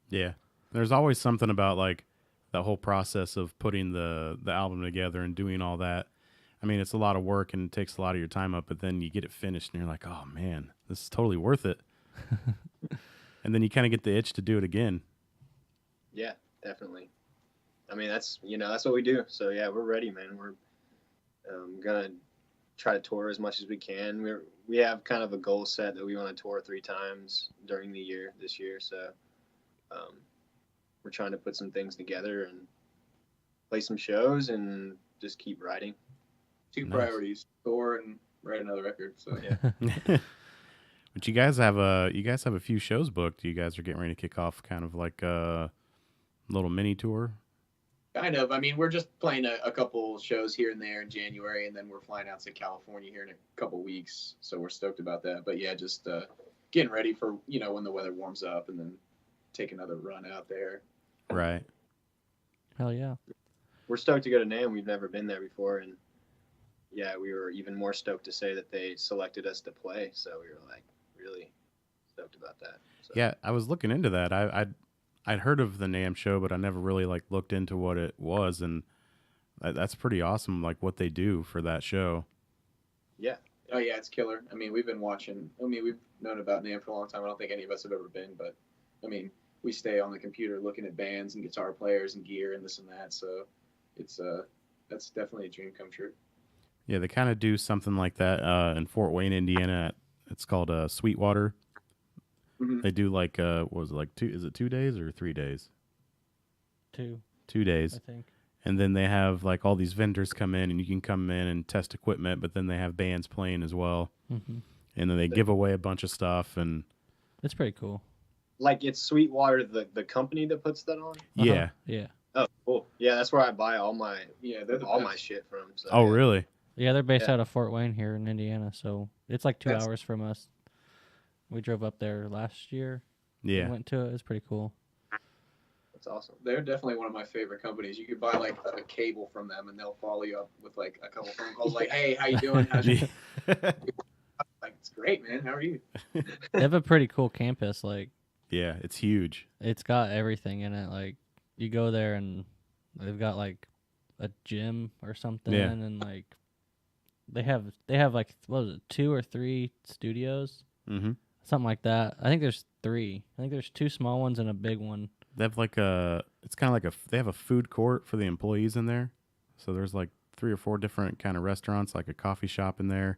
Yeah. There's always something about like the whole process of putting the album together and doing all that. I mean, it's a lot of work and it takes a lot of your time up, but then you get it finished and you're like, oh man, this is totally worth it. And then you kind of get the itch to do it again. Yeah, definitely. I mean, that's what we do. So yeah, we're ready, man. We're gonna try to tour as much as we can. We have kind of a goal set that we want to tour 3 times during the year this year. So we're trying to put some things together and play some shows and just keep writing. 2 Nice. priorities: tour and write another record. So yeah. But you guys have a few shows booked. You guys are getting ready to kick off kind of like a little mini tour. Kind of. I mean, we're just playing a couple shows here and there in January, and then we're flying out to California here in a couple weeks. So we're stoked about that. But yeah, just getting ready for, when the weather warms up, and then take another run out there. Right. Hell yeah. We're stoked to go to NAMM. We've never been there before, and yeah, we were even more stoked to say that they selected us to play. So we were like really stoked about that. So. Yeah, I was looking into that. I'd heard of the NAMM show, but I never really like looked into what it was, and that's pretty awesome. Like what they do for that show. Yeah. Oh yeah, it's killer. I mean, we've been watching. I mean, we've known about NAMM for a long time. I don't think any of us have ever been, but I mean, we stay on the computer looking at bands and guitar players and gear and this and that. So it's that's definitely a dream come true. Yeah, they kind of do something like that in Fort Wayne, Indiana. It's called Sweetwater. Mhm. They do like what was it, like 2? Is it 2 days or 3 days? 2, 2 days. I think. And then they have like all these vendors come in, and you can come in and test equipment. But then they have bands playing as well, Mhm. and then they give away a bunch of stuff. And It's pretty cool. Like it's Sweetwater, the company that puts that on. yeah. Yeah. Oh, cool. Yeah, that's where I buy all my They're the all best. my shit from. So, Oh, yeah. really? Yeah, they're based Yeah. out of Fort Wayne here in Indiana, so it's like 2 That's- hours from us. We drove up there last year. Yeah. Went to it. It's pretty cool. That's awesome. They're definitely one of my favorite companies. You could buy like a cable from them, and they'll follow you up with like a couple phone calls, like, "Hey, how you doing? How's your like, it's great, man. How are you?" They have a pretty cool campus. Like, Yeah, it's huge. it's got everything in it. Like, you go there and they've got like a gym or something, Yeah. and like they have like, what was it, 2 or 3 studios, Mm-hmm. something like that. I think there's 3. I think there's 2 small ones and a big one. They have like it's kind of like they have a food court for the employees in there. So there's like 3 or 4 different kind of restaurants, like a coffee shop in there.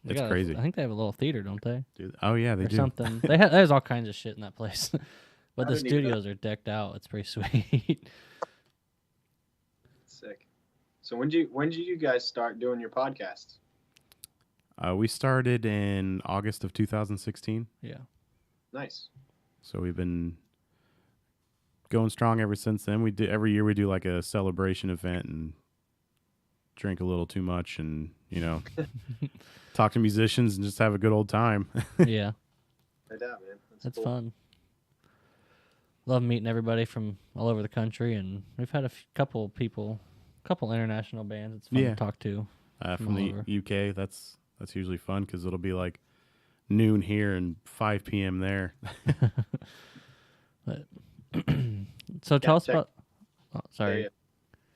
They It's got crazy. I think they have a little theater, don't they? Dude. Oh yeah, they Or do. something. There's all kinds of shit in that place. But I the didn't even know. studios are decked out. It's pretty sweet. Sick. So when did you guys start doing your podcasts? We started in August of 2016, Yeah. Nice. so we've been going strong ever since then. Every year we do like a celebration event and drink a little too much, and talk to musicians and just have a good old time. Yeah. No doubt, man. That's cool. fun. Love meeting everybody from all over the country, and we've had a couple international bands. It's fun Yeah. to talk to. From From the all over. UK. That's usually fun because it'll be like noon here and 5 p.m. there. But so tell us check. about. Oh, sorry.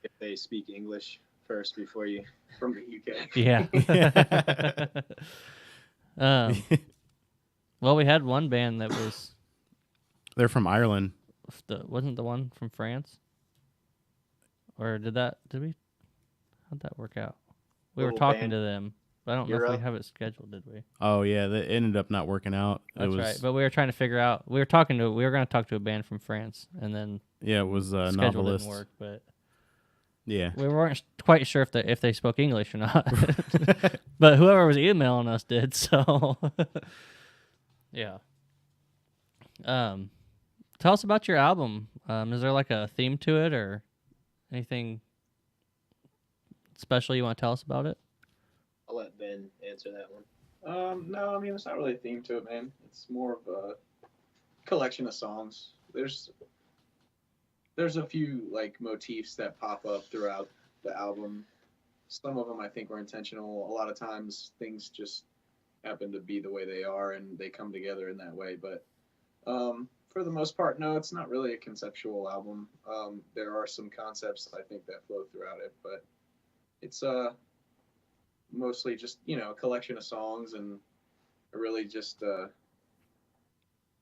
If they speak English first before you. From the UK. Yeah. Well, we had one band that was They're from Ireland. wasn't the one from France, or did we? How'd that work out? We were Little talking band. to them, but I don't know if Euro. we have it scheduled. Did we? Oh yeah, that ended up not working out. That's right. But we were trying to figure out. We were going to talk to a band from France, and then Yeah, it was schedule Novelist. didn't work. But Yeah. We weren't quite sure if they spoke English or not, but whoever was emailing us did. So, yeah. Tell us about your album. Is there like a theme to it or anything special you want to tell us about it? I'll let Ben answer that one. No, I mean it's not really a theme to it, man. It's more of a collection of songs. There's a few like motifs that pop up throughout the album. Some of them I think were intentional. A lot of times things just happen to be the way they are and they come together in that way. But for the most part, no, it's not really a conceptual album. There are some concepts I think that flow throughout it, but it's mostly just a collection of songs, and it really just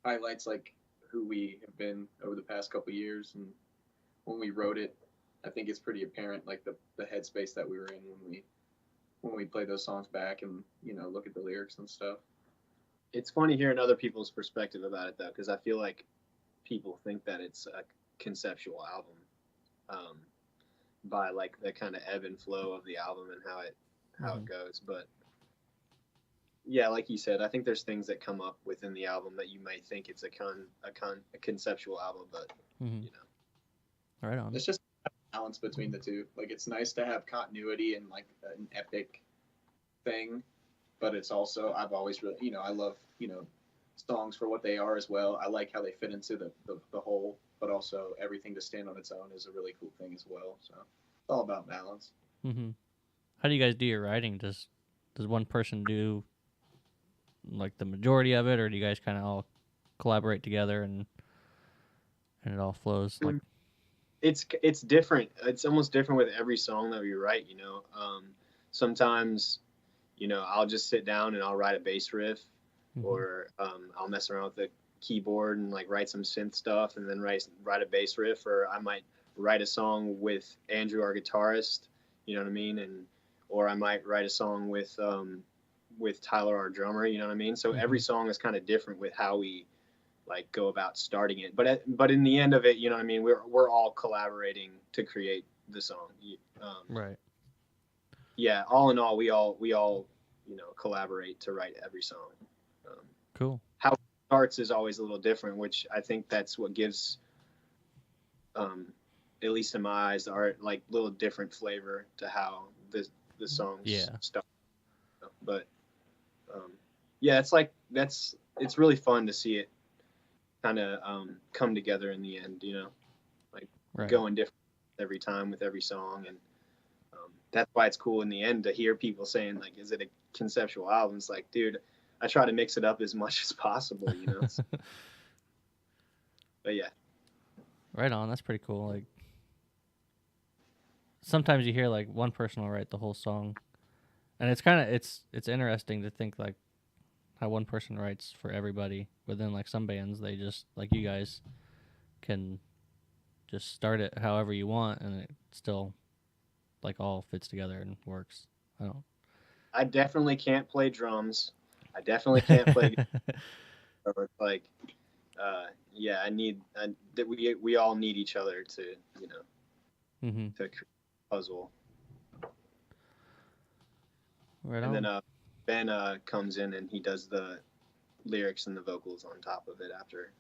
highlights like who we have been over the past couple of years. And when we wrote it, I think it's pretty apparent like the headspace that we were in when we play those songs back and look at the lyrics and stuff. It's funny hearing other people's perspective about it though, because I feel like people think that it's a conceptual album by like the kind of ebb and flow of the album and how it goes. But yeah, like you said, I think there's things that come up within the album that you might think it's a conceptual album, but Right on. It's just a balance between the two. Like it's nice to have continuity and like an epic thing, but it's also I've always really I love songs for what they are as well. I like how they fit into the whole, but also everything to stand on its own is a really cool thing as well. So it's all about balance. Mm-hmm. How do you guys do your writing? Does one person do like the majority of it, or do you guys kind of all collaborate together and it all flows? Like it's different. It's almost different with every song that we write. Sometimes I'll just sit down and I'll write a bass riff, or I'll mess around with the keyboard and like write some synth stuff, and then write a bass riff, or I might write a song with Andrew, our guitarist. You know what I mean? Or I might write a song with Tyler, our drummer. You know what I mean? So every song is kind of different with how we like go about starting it. But in the end of it, you know what I mean? We're all collaborating to create the song. right. Yeah. All in all, we all collaborate to write every song. Cool. How it starts is always a little different, which I think that's what gives, at least in my eyes, the art like little different flavor to how the songs start. But yeah, it's really fun to see it kind of come together in the end, like going different every time with every song. And that's why it's cool in the end to hear people saying like, is it a conceptual album? It's like, dude, I try to mix it up as much as possible, But yeah. Right on. That's pretty cool. Like sometimes you hear like one person will write the whole song, and it's kind of it's interesting to think like how one person writes for everybody. But then like some bands, they just like you guys can just start it however you want, and it still like all fits together and works. I definitely can't play drums. I definitely can't play guitar. Like, yeah, we all need each other to, to create a puzzle. Right and on. then Ben comes in and he does the lyrics and the vocals on top of it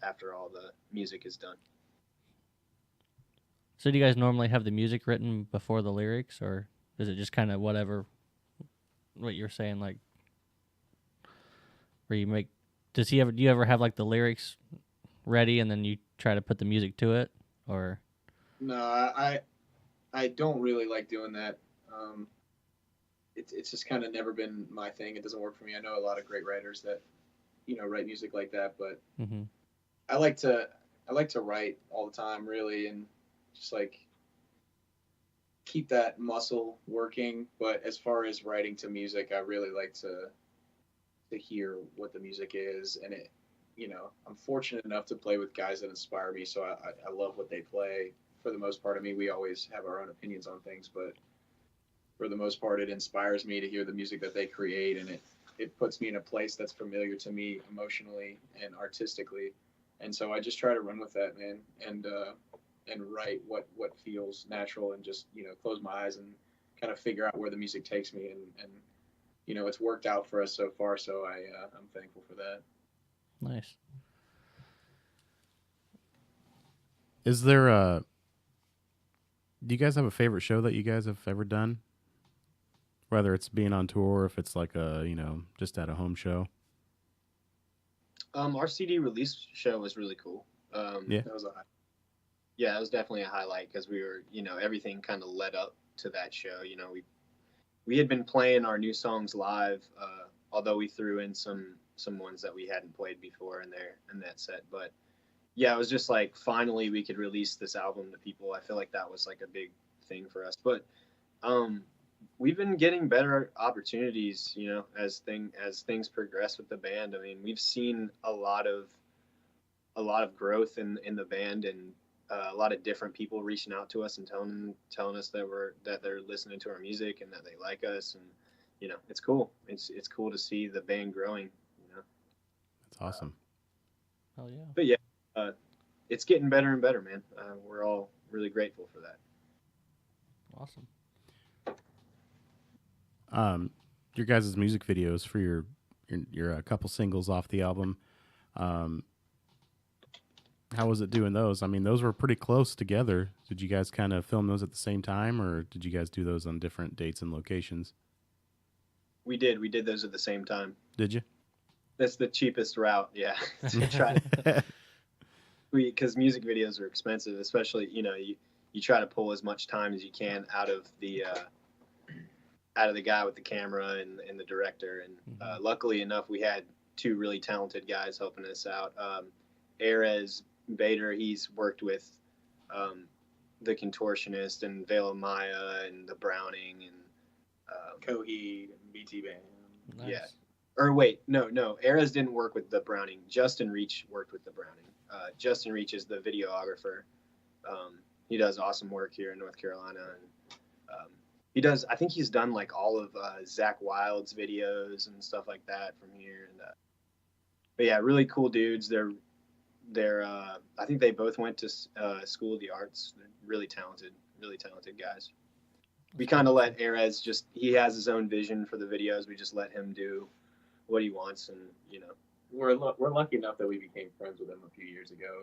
after all the music is done. So do you guys normally have the music written before the lyrics, or is it just kind of whatever? What you're saying, like, where you make? Do you ever have like the lyrics ready and then you try to put the music to it, or? No, I don't really like doing that. It's just kind of never been my thing. It doesn't work for me. I know a lot of great writers that, write music like that, but I like to write all the time, really, and just like keep that muscle working. But as far as writing to music, I really like to hear what the music is, and it, I'm fortunate enough to play with guys that inspire me, so I love what they play. For the most part, I mean, we always have our own opinions on things, but for the most part, it inspires me to hear the music that they create, and it puts me in a place that's familiar to me emotionally and artistically. And so I just try to run with that, man. And and write what feels natural, and just close my eyes and kind of figure out where the music takes me, and it's worked out for us so far. So I'm thankful for that. Nice. Is there a? Do you guys have a favorite show that you guys have ever done? Whether it's being on tour, or if it's like a just at a home show. Our CD release show was really cool. Yeah. That was a Yeah, it was definitely a highlight because we were, everything kind of led up to that show. We had been playing our new songs live, although we threw in some ones that we hadn't played before in that set. But yeah, it was just like finally we could release this album to people. I feel like that was like a big thing for us. But we've been getting better opportunities, as things progress with the band. I mean, we've seen a lot of growth in the band, and a lot of different people reaching out to us and telling us that they're listening to our music and that they like us, and it's cool. It's cool to see the band growing. That's awesome. Hell yeah. But yeah, it's getting better and better, man. We're all really grateful for that. Awesome. Your guys' music videos for your couple singles off the album. How was it doing those? I mean, those were pretty close together. Did you guys kind of film those at the same time, or did you guys do those on different dates and locations? We did those at the same time. Did you? That's the cheapest route, yeah. To try because music videos are expensive, especially you try to pull as much time as you can out of the guy with the camera and the director. And luckily enough, we had two really talented guys helping us out. Erez Bader, he's worked with the Contortionist and Veil of Maya and the Browning and Coheed and BT Band. Nice. yeah. Or wait, no. Erez didn't work with the Browning. Justin Reach worked with the Browning. Justin Reach is the videographer. He does awesome work here in North Carolina, and I think he's done like all of Zach Wild's videos and stuff like that from here. And but yeah, really cool dudes. They're I think they both went to School of the Arts. They're really talented guys. We kind of let Erez he has his own vision for the videos. We just let him do what he wants, and We're lucky enough that we became friends with him a few years ago.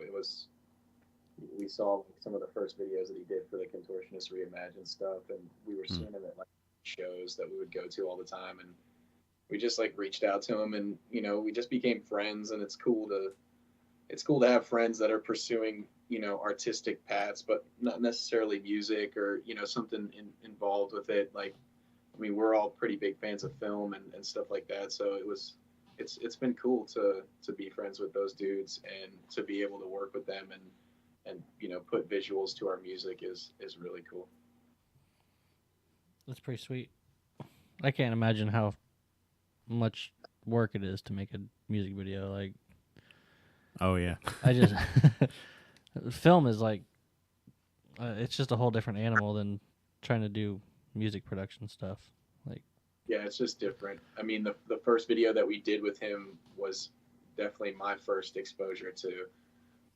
We saw like some of the first videos that he did for the Contortionist Reimagined stuff, and we were seeing him at like shows that we would go to all the time, and we just like reached out to him, and we just became friends. And it's cool to have friends that are pursuing artistic paths, but not necessarily music or something involved with it. Like, I mean, we're all pretty big fans of film and stuff like that, so it's been cool to be friends with those dudes and to be able to work with them and put visuals to our music is really cool. That's pretty sweet. I can't imagine how much work it is to make a music video. Like, Oh yeah. I just film is like it's just a whole different animal than trying to do music production stuff. Like, yeah, it's just different. I mean, the first video that we did with him was definitely my first exposure to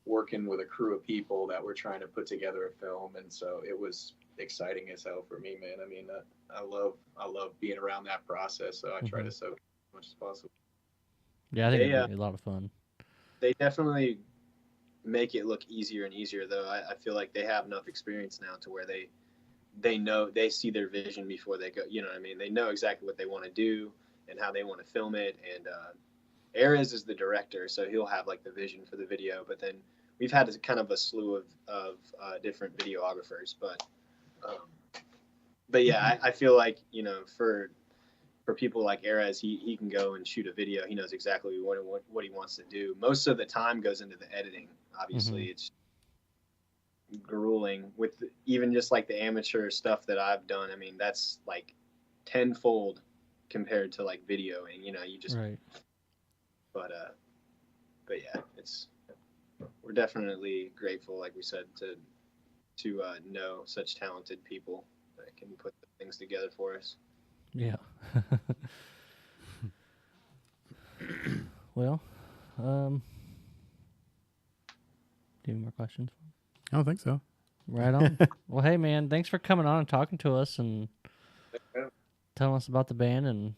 working with a crew of people that were trying to put together a film, and so it was exciting as hell for me, man. I mean, I love being around that process, so I try to soak as much as possible. yeah, I think it'd be a lot of fun. they definitely make it look easier and easier, though. I feel like they have enough experience now to where they know, they see their vision before they go. You know what I mean? They know exactly what they want to do and how they want to film it. And Erez is the director, so he'll have like the vision for the video. But then we've had kind of a slew of different videographers. But yeah, I feel like, you know, for people like Erez, he can go and shoot a video. He knows exactly what he wants to do. Most of the time goes into the editing. Obviously, it's grueling with even just like the amateur stuff that I've done. I mean, that's like tenfold compared to like videoing. You know, you just right. But yeah, we're definitely grateful, like we said, to know such talented people that can put the things together for us. Yeah. Well, do you have more questions? I don't think so. Right on. Well, hey man, thanks for coming on and talking to us and telling us about the band. And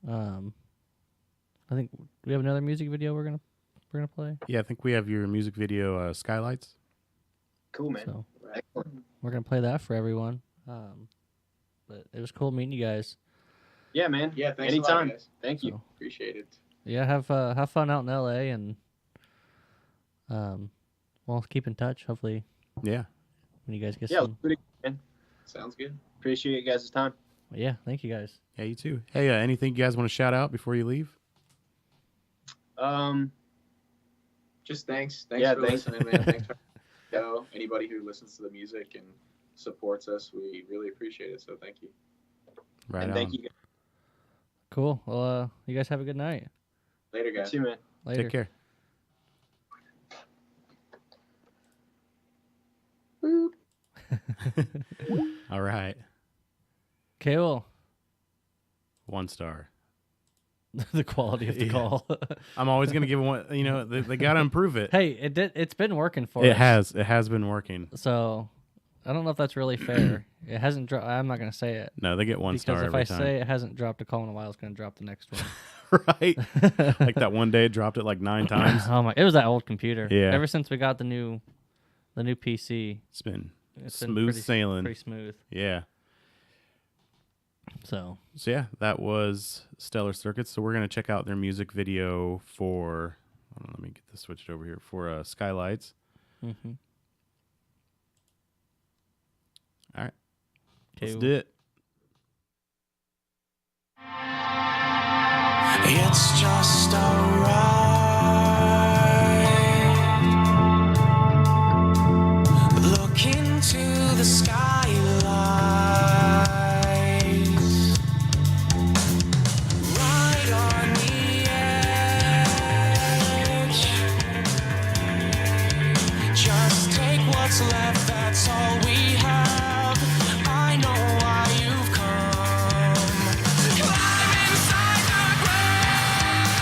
I think we have another music video we're gonna play. Yeah, I think we have your music video, Skylights. Cool, man. So Excellent. we're gonna play that for everyone. But it was cool meeting you guys. Yeah, man. Yeah, thanks Anytime. a lot, guys. Thank you. So, Appreciate it. yeah, have fun out in LA and well, keep in touch. Hopefully, Yeah. when you guys get Yeah, some. let's do it again. Sounds good. Appreciate you guys' time. Yeah, thank you guys. Yeah, you too. Hey, anything you guys want to shout out before you leave? Just thanks. Yeah, For thanks. listening, man. Thanks for anybody who listens to the music and supports us. We really appreciate it. So thank you. Right and on. thank you guys. Cool. Well, you guys have a good night. Later, guys. See you, man. Later. Take care. All right. Cool. 1 star. The quality of the Yeah. call. I'm always gonna give it one. You know, they got to improve it. Hey, it's been working for It us. has been working. So I don't know if that's really fair. It hasn't dropped. I'm not gonna say it No, they get 1 because star if every I time. say it hasn't dropped a call in a while, it's gonna drop the next one. Right. Like that one day it dropped it like 9 times. Oh my! It was that old computer. Yeah. Ever since we got the new PC, It's been it's been smooth pretty, sailing. pretty smooth. Yeah. So So yeah, that was Stellar Circuits. So we're gonna check out their music video for. Hold on, let me get this switched over here for Skylights. mhm. All right, let's Cool. do it. It's just alright. Look into the skylights. Right on the edge. Just take what's left, that's all we have. I know why you've come. Climb inside the grave.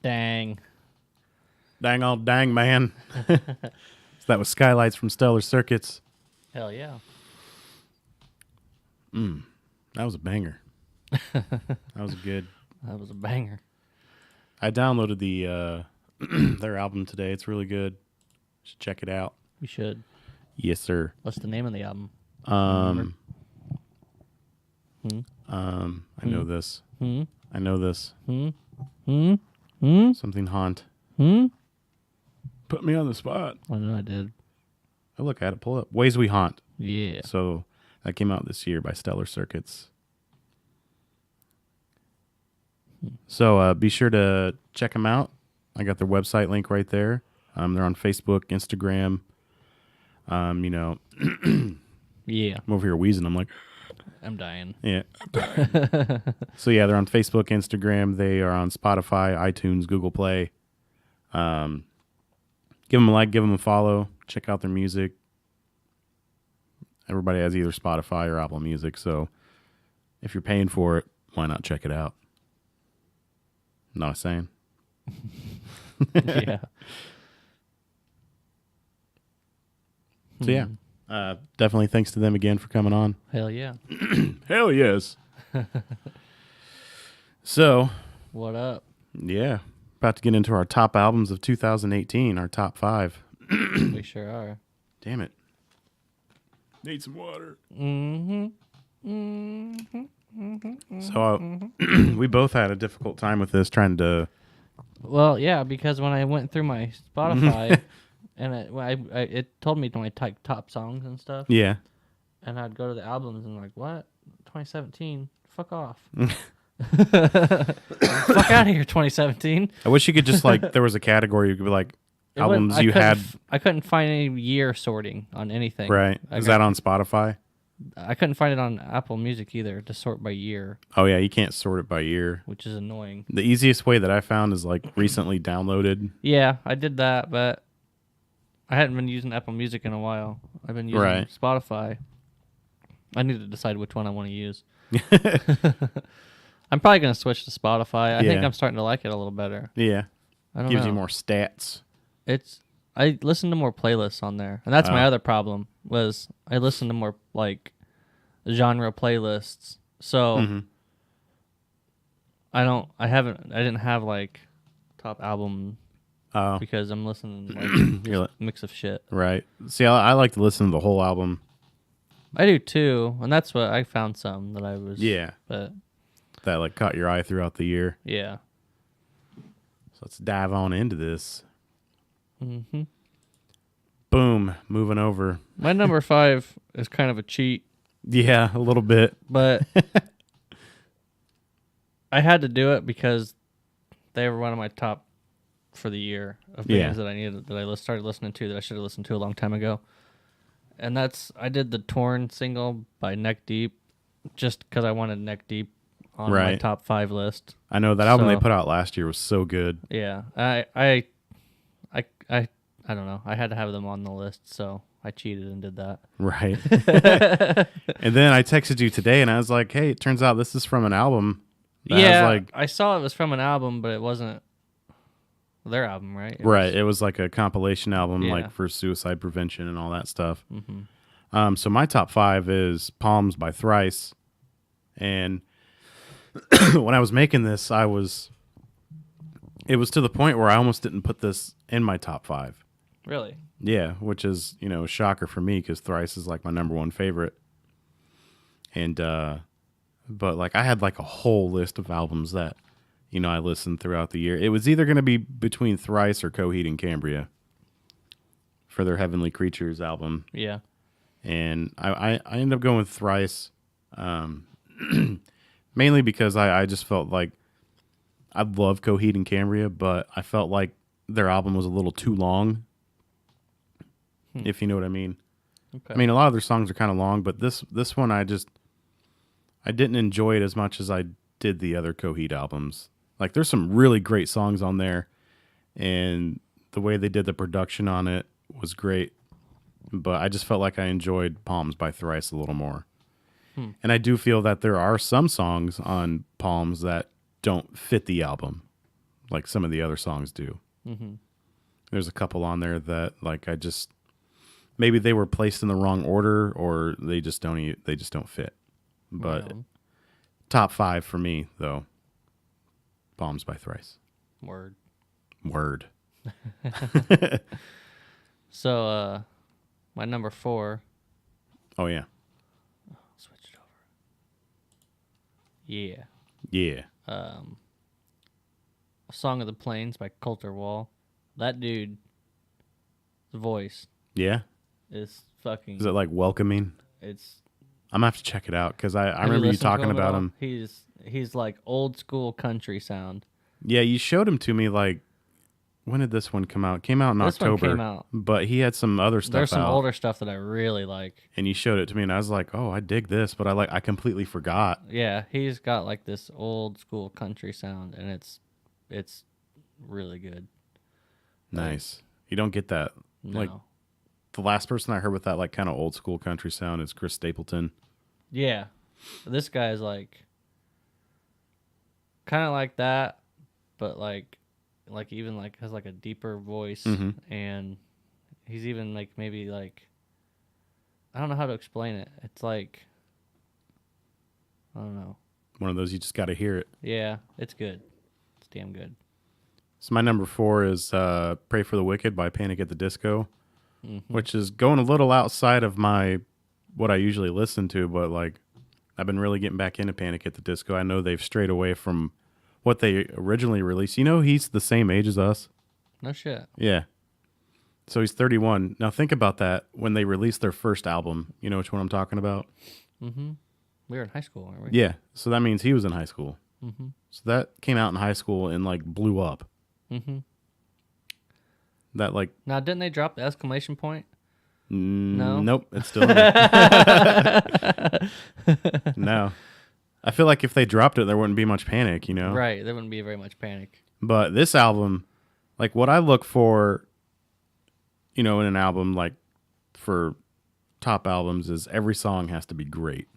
Dang. Dang all dang, man. So that was Skylights from Stellar Circuits. Hell yeah. That was a banger. That was good. That was a banger. I downloaded the their album today. It's really good. Should check it out. We should. Yes, sir. What's the name of the album? I know this. I know this. Something haunt. Put me on the spot. I know I did. Oh, look, I had it pull up. Ways We Haunt. Yeah. So that came out this year by Stellar Circuits. So be sure to check them out. I got their website link right there. They're on Facebook, Instagram. You know, Yeah. I'm over here wheezing. I'm like, I'm dying. yeah. So yeah, they're on Facebook, Instagram. They are on Spotify, iTunes, Google Play. Give them a like, give them a follow. Check out their music. Everybody has either Spotify or Apple Music, so if you're paying for it, why not check it out? Know what I'm saying? Yeah. So yeah, definitely thanks to them again for coming on. Hell yeah. Hell yes. So, What up? yeah, about to get into our top albums of 2018, our top 5. We sure are. Damn it. Need some water. So we both had a difficult time with this, trying to... Well, yeah, because when I went through my Spotify and it told me my top songs and stuff, Yeah. and I'd go to the albums and like, what? 2017? Fuck off. Fuck out of here, 2017. I wish you could just, like, there was a category you could be like, albums you had... I couldn't find any year sorting on anything. Right. Is that on Spotify? I couldn't find it on Apple Music either to sort by year, Oh, yeah, you can't sort it by year. which is annoying. The easiest way that I found is, like, recently downloaded. Yeah, I did that, but I hadn't been using Apple Music in a while. I've been using Right. Spotify. I need to decide which one I want to use. I'm probably going to switch to Spotify. I think Yeah. I'm starting to like it a little better. Yeah. I don't Gives know. you more stats. I listen to more playlists on there, and that's my other problem. Was I listen to more like genre playlists, so I didn't have like top album Oh, because I'm listening to like you're mix of shit. right. See, I like to listen to the whole album. I do too, and that's what I found some that I was. Yeah. But That, like, caught your eye throughout the year. yeah. So let's dive on into this. Mm-hmm. Boom. Moving over. My number 5 is kind of a cheat, Yeah, a little bit. but I had to do it because they were one of my top for the year of bands that I needed that I started listening to that I should have listened to a long time ago. And I did the Torn single by Neck Deep just because I wanted Neck Deep on my Right. top 5 list. I know that album they So- put out last year was so good. Yeah, I don't know. I had to have them on the list, so I cheated and did that. Right. And then I texted you today and I was like, hey, it turns out this is from an album. that has, Yeah, like, I saw it was from an album, but it wasn't their album, right? right. It was like a compilation album, Yeah. like for suicide prevention and all that stuff. So my top 5 is Palms by Thrice. And when I was making this, it was to the point where I almost didn't put this in my top 5. Really? Yeah, which is, a shocker for me because Thrice is like my number 1 favorite. And, but like I had like a whole list of albums that, I listened throughout the year. It was either going to be between Thrice or Coheed and Cambria for their Heavenly Creatures album. Yeah. And I ended up going with Thrice, mainly because I just felt like I love Coheed and Cambria, but I felt like their album was a little too long, if you know what I mean. Okay. I mean, a lot of their songs are kind of long, but this one I didn't enjoy it as much as I did the other Coheed albums. Like, there's some really great songs on there, and the way they did the production on it was great. But I just felt like I enjoyed Palms by Thrice a little more. And I do feel that there are some songs on Palms that don't fit the album. like some of the other songs do. Mm-hmm. There's a couple on there that like maybe they were placed in the wrong order or they just don't fit. But Right on. top 5 for me though. Bombs by Thrice. Word. So, my number 4. Oh yeah. Switch it over. Yeah. Yeah. Song of the Plains by Coulter Wall. That dude's voice Yeah. is fucking. Is it like welcoming? It's. I'm gonna have to check it out because I Have remember you listened to talking him at about all? him. He's like old school country sound. Yeah, you showed him to me like when did this one come out? It came out in This one October. came out. But he had some other stuff There's some out. older stuff that I really like. And you showed it to me and I was like, "Oh, I dig this," but I completely forgot. Yeah, he's got like this old school country sound, and it's really good. Nice. You don't get that. No. Like the last person I heard with that like kind of old school country sound is Chris Stapleton. Yeah, this guy's like kind of like that, but like even like has like a deeper voice, Mhm. and he's even like maybe like I don't know how to explain it. It's like I don't know. One of those you just got to hear it. Yeah, it's good. It's damn good. So my number 4 is "Pray for the Wicked" by Panic at the Disco, Mm-hmm. which is going a little outside of what I usually listen to, but like I've been really getting back into Panic at the Disco. I know they've strayed away from what they originally released. You know, he's the same age as us. No shit. Yeah. So he's 31. Now think about that. When they released their first album, you know which one I'm talking about? Mm-hmm. We were in high school, weren't we? Yeah. So that means he was in high school. Mm-hmm. So that came out in high school and like blew up. Mm-hmm. That like Now, didn't they drop the exclamation point? No? Nope, it's still in there. No. I feel like if they dropped it, there wouldn't be much Panic, you know? Right. There wouldn't be very much panic. But this album, like what I look for, you know, in an album, like for top albums, is every song has to be great,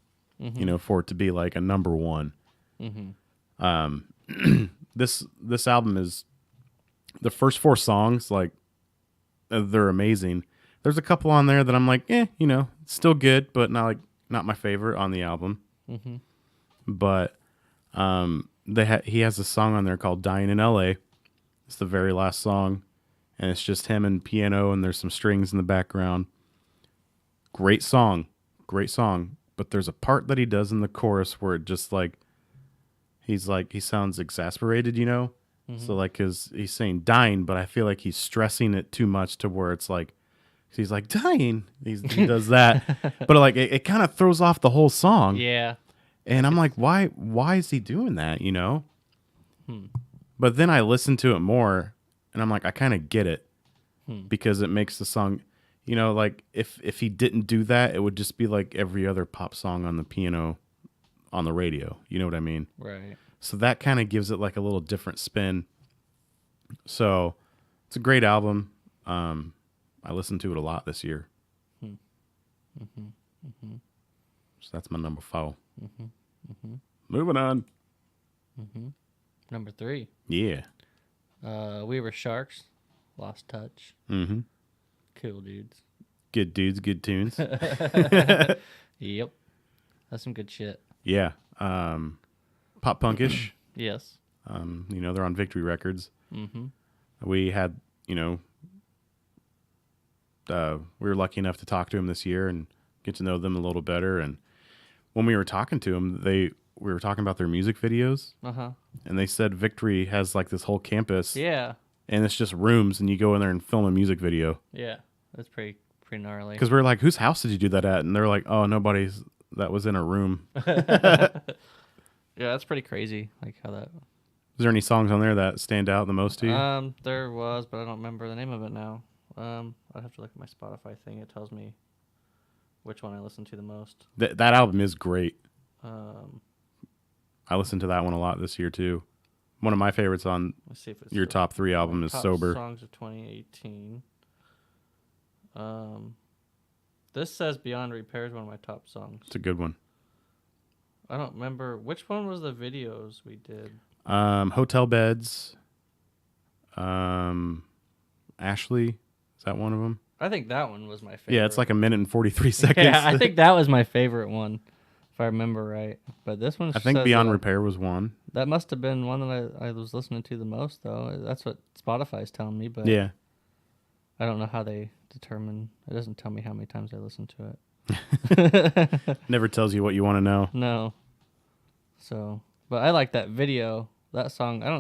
Mm-hmm. you know, for it to be like a number 1. Mm-hmm. This album is the first 4 songs, like they're amazing. There's a couple on there that I'm like, you know, it's still good, but not my favorite on the album. Mm-hmm. But he has a song on there called "Dying in L.A." It's the very last song, and it's just him and piano, and there's some strings in the background. Great song. But there's a part that he does in the chorus where it just he sounds exasperated, you know. Mm-hmm. So like he's saying dying, but I feel like he's stressing it too much to where it's like he's like dying. He does that, but like it kind of throws off the whole song. Yeah. And I'm like, why is he doing that, you know? Hmm. But then I listen to it more, and I'm like, I kind of get it because it makes the song, you know, like if he didn't do that, it would just be like every other pop song on the piano on the radio. You know what I mean? Right. So that kind of gives it like a little different spin. So it's a great album. I listened to it a lot this year. Mm-hmm. Mm-hmm. So that's my number 4. Mm-hmm. Mm-hmm. Moving on. Mm-hmm. Number 3. Yeah. We Were Sharks. Lost Touch. Mm-hmm. Cool dudes. Good dudes, good tunes. Yep. That's some good shit. Yeah. Pop punkish. Yes. You know, they're on Victory Records. Mm-hmm. We had, you know, we were lucky enough to talk to him this year and get to know them a little better. And when we were talking to them, we were talking about their music videos. Uh-huh. And they said Victory has like this whole campus. Yeah. And it's just rooms, and you go in there and film a music video. Yeah. That's pretty gnarly. Because we were like, whose house did you do that at? And they're like, oh, nobody's. That was in a room. Yeah, that's pretty crazy. Like how that. Is there any songs on there that stand out the most to you? There was, but I don't remember the name of it now. I'd have to look at my Spotify thing. It tells me which one I listen to the most. That album is great. Um, I listened to that one a lot this year too. One of my favorites on let's see if it's your top 3 album is top Sober. songs of 2018. This says Beyond Repair is one of my top songs. It's a good one. I don't remember which one was the videos we did. Hotel Beds Ashley, is that one of them? I think that one was my favorite. Yeah, it's like 1 minute and 43 seconds. Yeah, I think that was my favorite one, if I remember right. But this one, I think says Beyond that Repair was one. That must have been one that I was listening to the most, though. That's what Spotify's telling me, but Yeah. I don't know how they determine. It doesn't tell me how many times I listen to it. Never tells you what you want to know. No. So, but I like that video, that song. I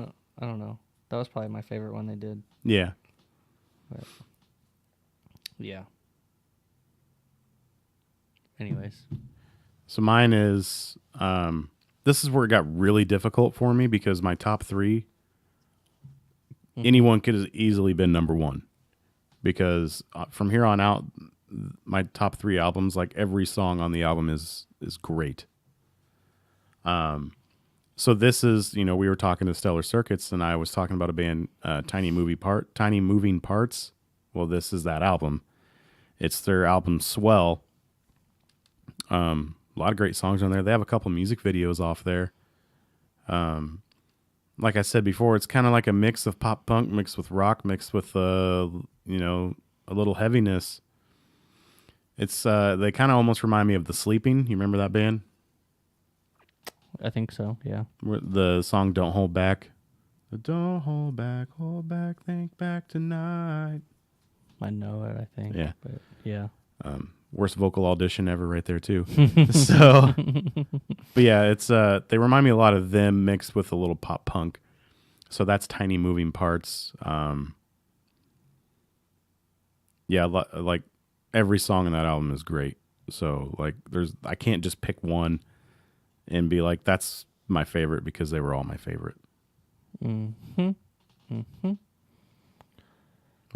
don't know. That was probably my favorite one they did. Yeah. But yeah. Anyways. So mine is, this is where it got really difficult for me because my top three, anyone could have easily been number one. Because from here on out, my top three albums, like every song on the album is great. So this is, we were talking to Stellar Circuits, and I was talking about a band, Tiny Moving Parts. Well, this is that album. It's their album Swell. A lot of great songs on there. They have a couple music videos off there. Like I said before, it's kind of like a mix of pop punk mixed with rock, mixed with a little heaviness. It's they kind of almost remind me of The Sleeping. You remember that band? I think so, yeah. The song Don't Hold Back. Don't hold back, think back tonight. I know it, I think. Yeah. But yeah. Worst vocal audition ever right there too. So, but yeah, it's they remind me a lot of them mixed with a little pop punk. So that's Tiny Moving Parts. Yeah, like every song in that album is great. So like I can't just pick one and be like, that's my favorite, because they were all my favorite. Ready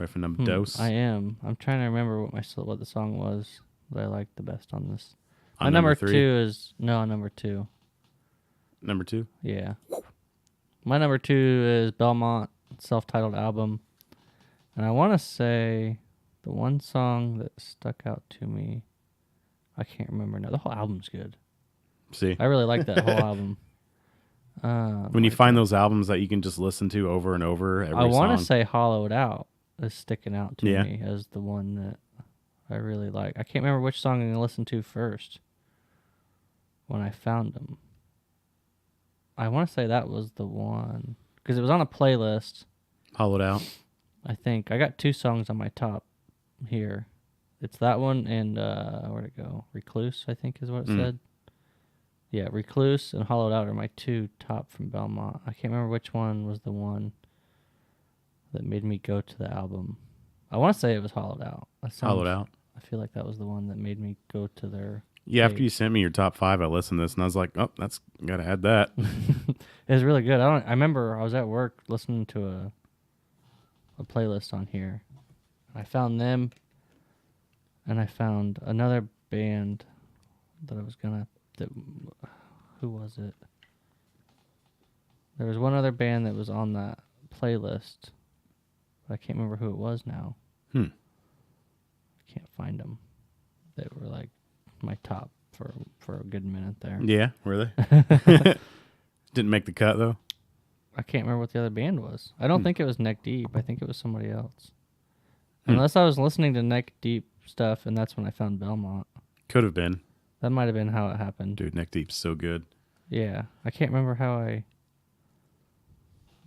for number dose? I am. I'm trying to remember what the song was that I liked the best on this. My On number three? 2 is number 2. Number 2? Yeah. My number 2 is Belmont, self-titled album. And I want to say the one song that stuck out to me, I can't remember now. The whole album's good. See, I really like that whole album. when you find those albums that you can just listen to over and over every I want song. to say Hollowed Out is sticking out to Yeah. me as the one that I really like. I can't remember which song I listened to first when I found them. I want to say that was the one because it was on a playlist. Hollowed Out. I think I got 2 songs on my top here. It's that one and where'd it go? Recluse, I think is what it said. Yeah, Recluse and Hollowed Out are my 2 top from Belmont. I can't remember which one was the one that made me go to the album. I want to say it was Hollowed Out. Hollowed Out. I feel like that was the one that made me go to their... Yeah, after page. you sent me your top 5, I listened to this and I was like, oh, that's gotta add that. It was really good. I remember I was at work listening to a playlist on here. I found them, and I found another band that I was gonna... who was it? There was one other band that was on that playlist, but I can't remember who it was now. I can't find them. They were like my top for a good minute there. Yeah, were they? Didn't make the cut though. I can't remember what the other band was. I don't think it was Neck Deep. I think it was somebody else. Unless I was listening to Neck Deep stuff, and that's when I found Belmont. Could have been. That might have been how it happened. Dude, Neck Deep's so good. Yeah. I can't remember how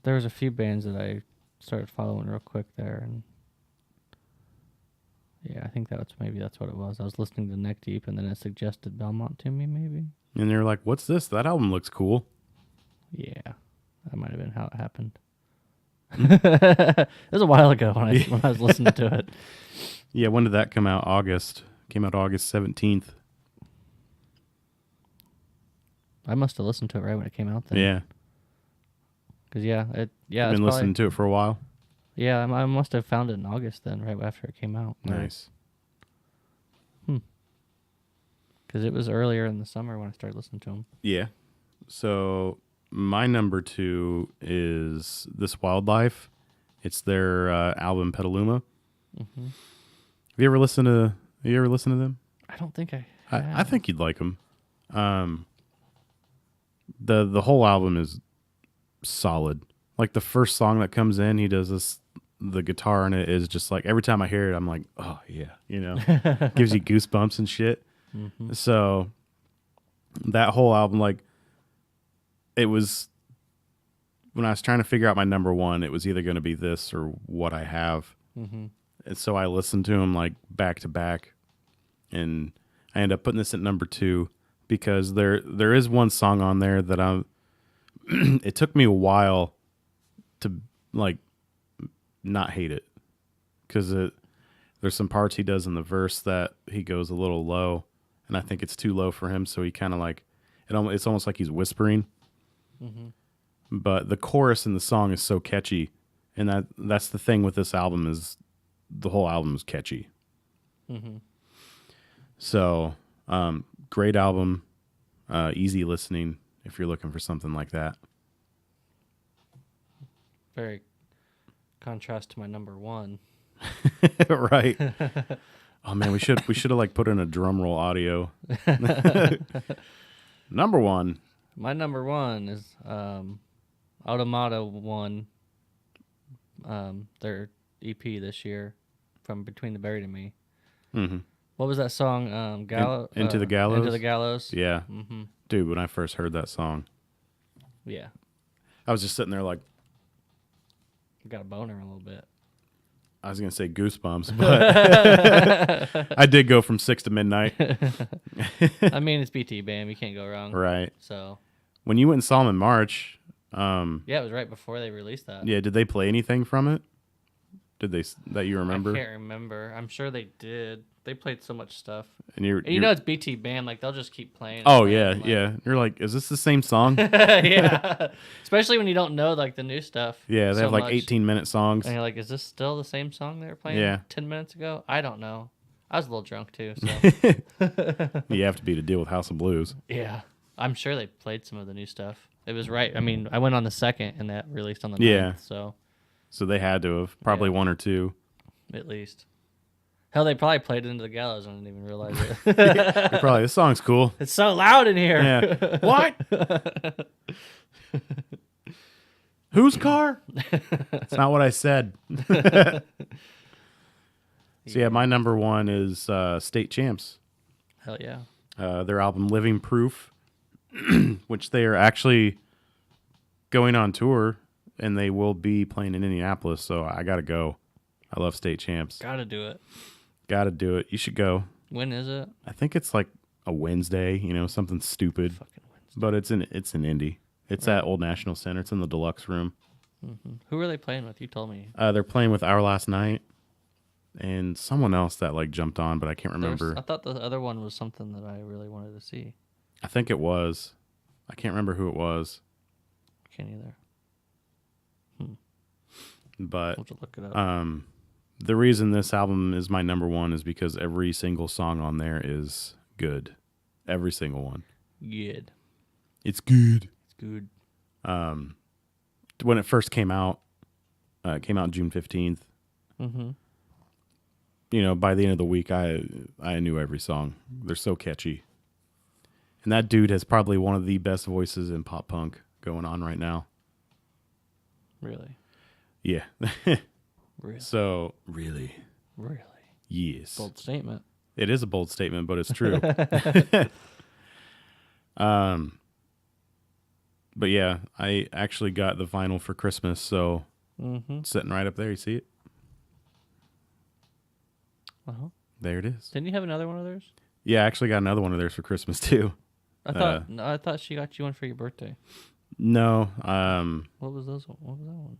there was a few bands that I started following real quick there, and yeah, I think that's what it was. I was listening to Neck Deep, and then it suggested Belmont to me, maybe. And they're like, what's this? That album looks cool. Yeah. That might have been how it happened. It was a while ago when I was listening to it. Yeah, when did that come out? August. Came out August 17th. I must have listened to it right when it came out then. Yeah. Because, I've been listening to it for a while. Yeah, I must have found it in August then, right after it came out. Nice. Because it was earlier in the summer when I started listening to them. Yeah. So my number 2 is This Wildlife. It's their album Petaluma. Mm-hmm. Have you ever listened to them? I don't think I I think you'd like them. The whole album is solid. Like the first song that comes in, he does this. The guitar in it is just like every time I hear it, I'm like, oh yeah, you know, gives you goosebumps and shit. Mm-hmm. So that whole album, like, it was when I was trying to figure out my number one, it was either going to be this or What I Have. Mm-hmm. And so I listened to him like back to back, and I ended up putting this at number 2 because there is one song on there that I'm. It took me a while to like not hate it because there's some parts he does in the verse that he goes a little low, and I think it's too low for him, so he kind of like it's almost like he's whispering. Mm-hmm. But the chorus in the song is so catchy, and that's the thing with this album is the whole album is catchy. Mm-hmm. So great album, easy listening if you're looking for something like that. Very contrast to my number one. Right. Oh man, we should have like put in a drum roll audio. Number 1. My number one is Automata One. Their EP this year, from Between the Buried and Me. Mm-hmm. What was that song? Into the Gallows. Into the Gallows. Yeah, Mm-hmm. dude. When I first heard that song, Yeah. I was just sitting there like Got a boner a little bit. I was gonna say goosebumps, but I did go from 6 to midnight. I mean, it's BT Bam. You can't go wrong. Right. So. When you went and saw them in March, Yeah, it was right before they released that. yeah, did they play anything from it? Did they that you remember? I can't remember. I'm sure they did. They played so much stuff. And you're, And you know it's BT Bam. Like, they'll just keep playing. and oh playing, yeah, like- yeah. You're like, is this the same song? Yeah. Especially when you don't know, like, the new stuff. Yeah, they so have like much. 18-minute songs. And you're like, is this still the same song they were playing Yeah. 10 minutes ago? I don't know. I was a little drunk, too. So, You have to be to deal with House of Blues. yeah. I'm sure they played some of the new stuff. It was right. I mean, I went on the 2nd, and that released on the 9th. Yeah. So, So they had to have probably Yeah. one or two. at least. Hell, they probably played it Into the Gallows and didn't even realize it. You're probably this song's cool. It's so loud in here. Yeah. What? Whose car? That's not what I said. So yeah, my number 1 is State Champs. Hell yeah. Their album Living Proof, which they are actually going on tour, and they will be playing in Indianapolis, so I gotta go. I love State Champs. Gotta do it. Gotta do it. You should go. When is it? I think it's like a Wednesday, something stupid. Fucking Wednesday. But it's in Indy. It's at Old National Center. It's in the deluxe room. Mm-hmm. Who are they playing with? You told me. They're playing with Our Last Night and someone else that like jumped on, but I can't remember. I thought the other one was something that I really wanted to see. I think it was. I can't remember who it was. Can't either. But We'll have to look it up. the reason this album is my number 1 is because every single song on there is good. Every single one. Good. It's good. It's good. When it first came out, it came out June 15th. Mm-hmm. By the end of the week, I knew every song. They're so catchy. And that dude has probably one of the best voices in pop punk going on right now. Really? Yeah. Really? So, really? Really? Yes. Bold statement. It is a bold statement, but it's true. But yeah, I actually got the vinyl for Christmas, so Mm-hmm. it's sitting right up there. You see it? Uh-huh. There it is. Didn't you have another one of theirs? Yeah, I actually got another one of theirs for Christmas too. I thought she got you one for your birthday. No, What was those? What was that one?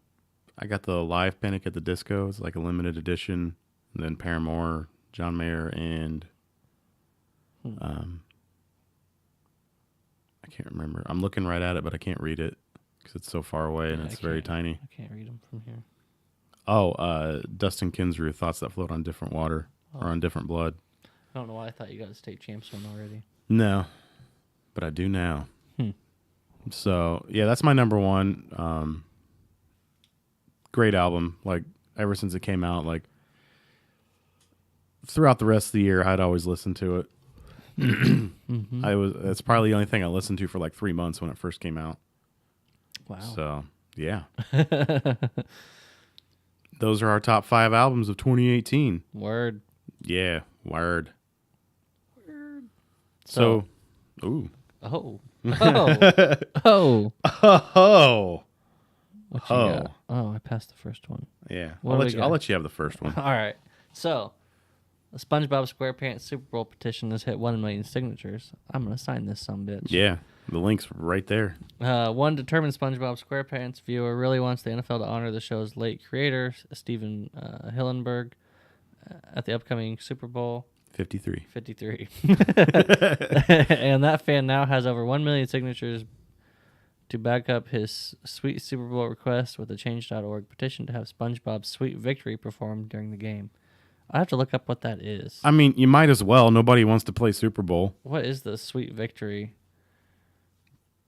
I got the Live Panic at the Disco. It's like a limited edition. And then Paramore, John Mayer, and I can't remember. I'm looking right at it, but I can't read it because it's so far away and Yeah, it's very tiny. I can't read them from here. Oh, Dustin Kinsrew, Thoughts That Float on Different Water or on Different Blood. I don't know why I thought you got a state champs one already. No, but I do now. So, yeah, that's my number 1. Great album. Like, ever since it came out, like, throughout the rest of the year, I'd always listen to it. Mm-hmm. It's probably the only thing I listened to for like 3 months when it first came out. Wow. So, Yeah. Those are our top 5 albums of 2018. Word. Yeah, word. So- ooh. Oh. Oh. Oh. Oh. What you got? Oh, I passed the first one. Yeah. What I'll do let we you, I'll got? let you have the first one. All right. So, the SpongeBob SquarePants Super Bowl petition has hit 1 million signatures. I'm going to sign this sumbitch. Yeah. The link's right there. One determined SpongeBob SquarePants viewer really wants the NFL to honor the show's late creator, Steven Hillenberg, at the upcoming Super Bowl 53. 53. And that fan now has over 1 million signatures to back up his sweet Super Bowl request with a Change.org petition to have SpongeBob's Sweet Victory performed during the game. I have to look up what that is. I mean, you might as well. Nobody wants to play Super Bowl. What is the Sweet Victory?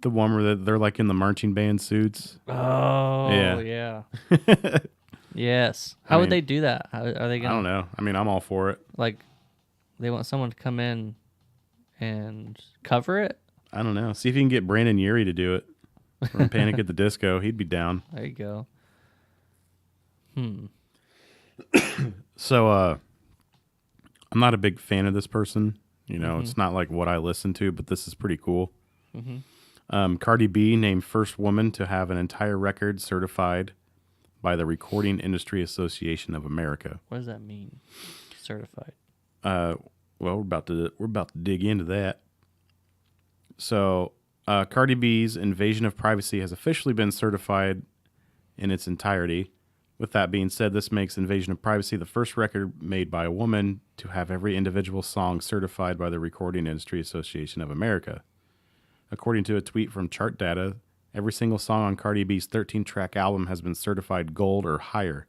The one where they're like in the marching band suits. Oh, yeah. Yes. How would they do that? How, are they I going don't know. I mean, I'm all for it. like, they want someone to come in and cover it? I don't know. See if you can get Brandon Urie to do it from Panic at the Disco. He'd be down. There you go. So, I'm not a big fan of this person. You know, it's not like what I listen to, but this is pretty cool. Cardi B named first woman to have an entire record certified by the Recording Industry Association of America. What does that mean? Certified. Well, we're about to dig into that. So, Cardi B's Invasion of Privacy has officially been certified in its entirety. With that being said, this makes Invasion of Privacy the first record made by a woman to have every individual song certified by the Recording Industry Association of America. According to a tweet from Chart Data, every single song on Cardi B's 13-track album has been certified gold or higher.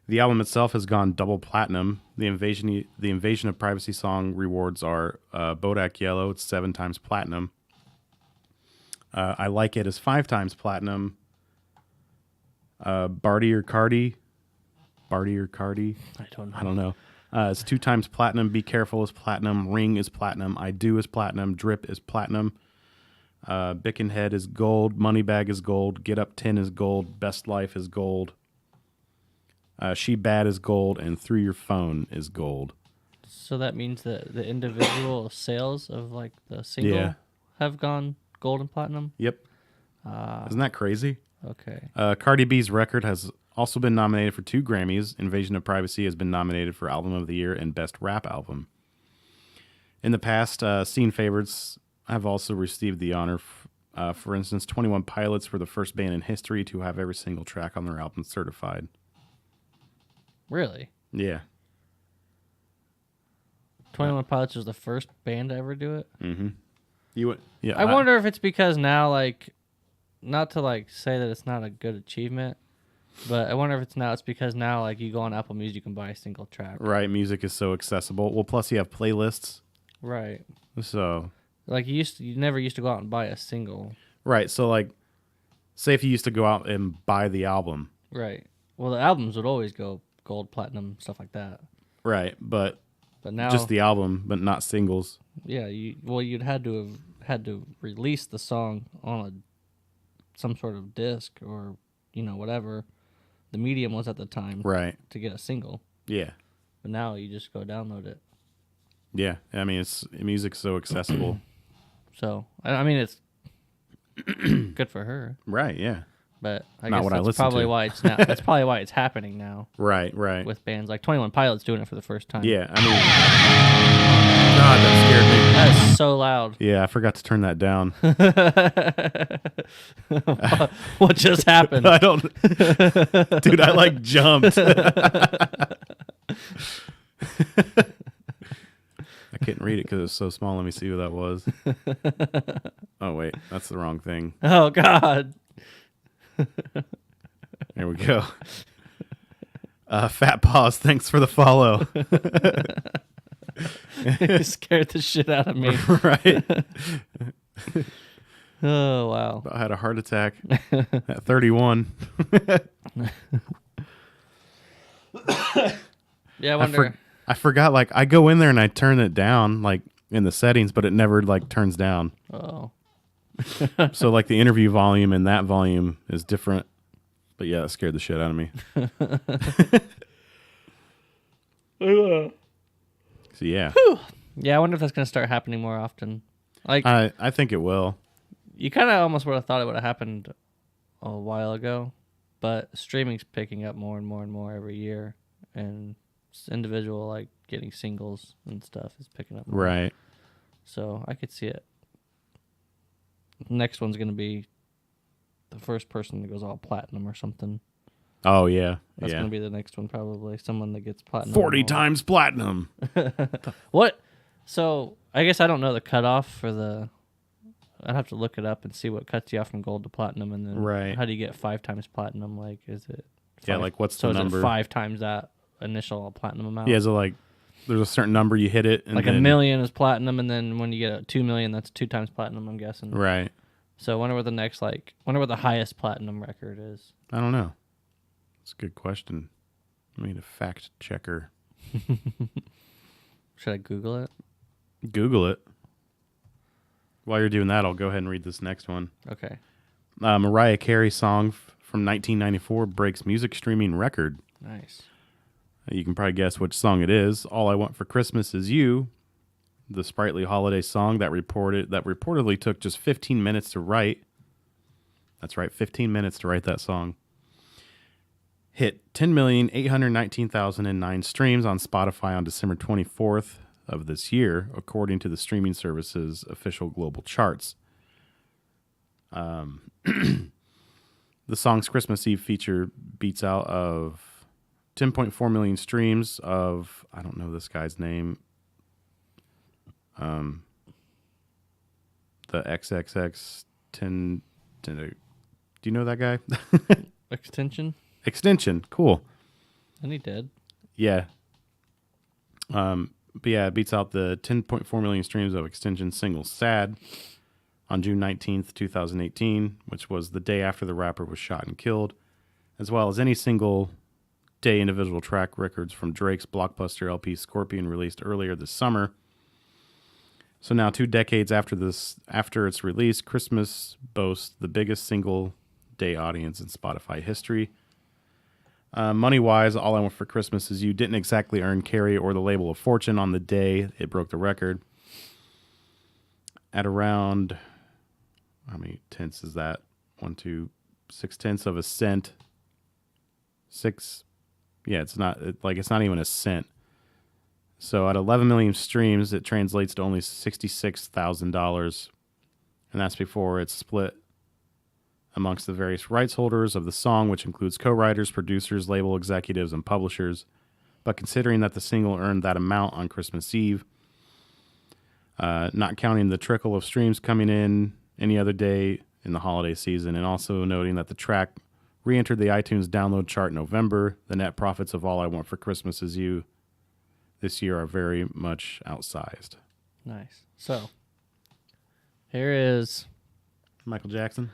The album itself has gone double platinum. The Invasion of Privacy song rewards are Bodak Yellow, it's 7 times platinum. I Like It is 5 times platinum. Barty or Cardi? I don't know. I don't know. It's 2 times platinum. Be Careful is platinum. Ring is platinum. I Do is platinum. Drip is platinum. Bickenhead is gold. Moneybag is gold. Get Up 10 is gold. Best Life is gold. She Bad is gold. And Through Your Phone is gold. So that means that the individual sales of like the single have gone gold and platinum? Yep. Isn't that crazy? Okay. Cardi B's record has also been nominated for 2 Grammys. Invasion of Privacy has been nominated for Album of the Year and Best Rap Album. In the past, scene favorites have also received the honor. For instance, 21 Pilots were the first band in history to have every single track on their album certified. Really? Yeah. 21 Pilots was the first band to ever do it? Yeah. I wonder if it's because now, like, not to like say that it's not a good achievement, but I wonder if it's because now like you go on Apple Music, you can buy a single track. Right, music is so accessible. Well, plus you have playlists. Right. So like you never used to go out and buy a single. Right. So like, say if you used to go out and buy the album. Right. Well, the albums would always go gold, platinum, stuff like that. Right, but now just the album, but not singles. Yeah. You'd had to release the song on some sort of disc or whatever the medium was at the time. Right. To get a single. Yeah. But now you just go download it. Yeah, I mean, music's so accessible. So I mean, it's good for her. Right. Yeah. But I Not guess what I that's listen probably to. why it's now. That's probably why it's happening now. Right. Right. With bands like 21 Pilots doing it for the first time. Yeah. I mean, God, that scared me. That is so loud. Yeah, I forgot to turn that down. What just happened? I don't, dude. I like jumped. I couldn't read it because it was so small. Let me see who that was. Oh wait, that's the wrong thing. Oh God. There we go. Fat Paws, thanks for the follow. You scared the shit out of me. Right. Oh wow. I had a heart attack at 31. Yeah, I wonder. I forgot, like, I go in there and I turn it down, like, in the settings, but it never, like, turns down. Oh. So like the interview volume and that volume is different. But yeah, it scared the shit out of me. So yeah, Yeah, I wonder if that's going to start happening more often. Like, I think it will. you kind of almost would have thought it would have happened a while ago, but streaming's picking up more and more and more every year, and individual, like, getting singles and stuff is picking up more. Right. So I could see it. Next one's going to be the first person that goes all platinum or something. Oh yeah. That's yeah. going to be the next one, probably. Someone that gets platinum. 40 all. times platinum. What? So I guess I don't know the cutoff for the. I'd have to look it up and see what cuts you off from gold to platinum, and then Right. how do you get 5 times platinum? Like, is it? Yeah, five- like what's so the is number? it 5 times that initial platinum amount? Yeah, so like there's a certain number you hit it, and like then, $1 million is platinum, and then when you get a 2 million, that's 2 times platinum. I'm guessing. Right. So I wonder what the next wonder what the highest platinum record is. I don't know. It's a good question. I need a fact checker. Should I Google it? Google it. While you're doing that, I'll go ahead and read this next one. Okay. Mariah Carey song from 1994 breaks music streaming record. Nice. You can probably guess which song it is. All I Want for Christmas Is You, the sprightly holiday song that reportedly took just 15 minutes to write. That's right, 15 minutes to write that song. Hit 10,819,009 streams on Spotify on December 24th of this year, according to the streaming service's official global charts. The song's Christmas Eve feature beats out of 10.4 million streams of, I don't know this guy's name, the XXX 10, do you know that guy? Extension? Extension, cool. And he did. Yeah. But yeah, it beats out the 10.4 million streams of Extension single Sad on June 19th, 2018, which was the day after the rapper was shot and killed, as well as any single day individual track records from Drake's blockbuster LP Scorpion released earlier this summer. So now 2 decades after its release, Christmas boasts the biggest single day audience in Spotify history. Money-wise, All I Want for Christmas Is You didn't exactly earn Carey or the label a fortune on the day it broke the record. At around, how many tenths is that? 6 tenths of a cent. It's not even a cent. So at 11 million streams, it translates to only $66,000, and that's before it's split amongst the various rights holders of the song, which includes co-writers, producers, label executives, and publishers. But considering that the single earned that amount on Christmas Eve, not counting the trickle of streams coming in any other day in the holiday season, and also noting that the track re-entered the iTunes download chart in November, the net profits of All I Want for Christmas Is You this year are very much outsized. Nice. So, here is... Michael Jackson?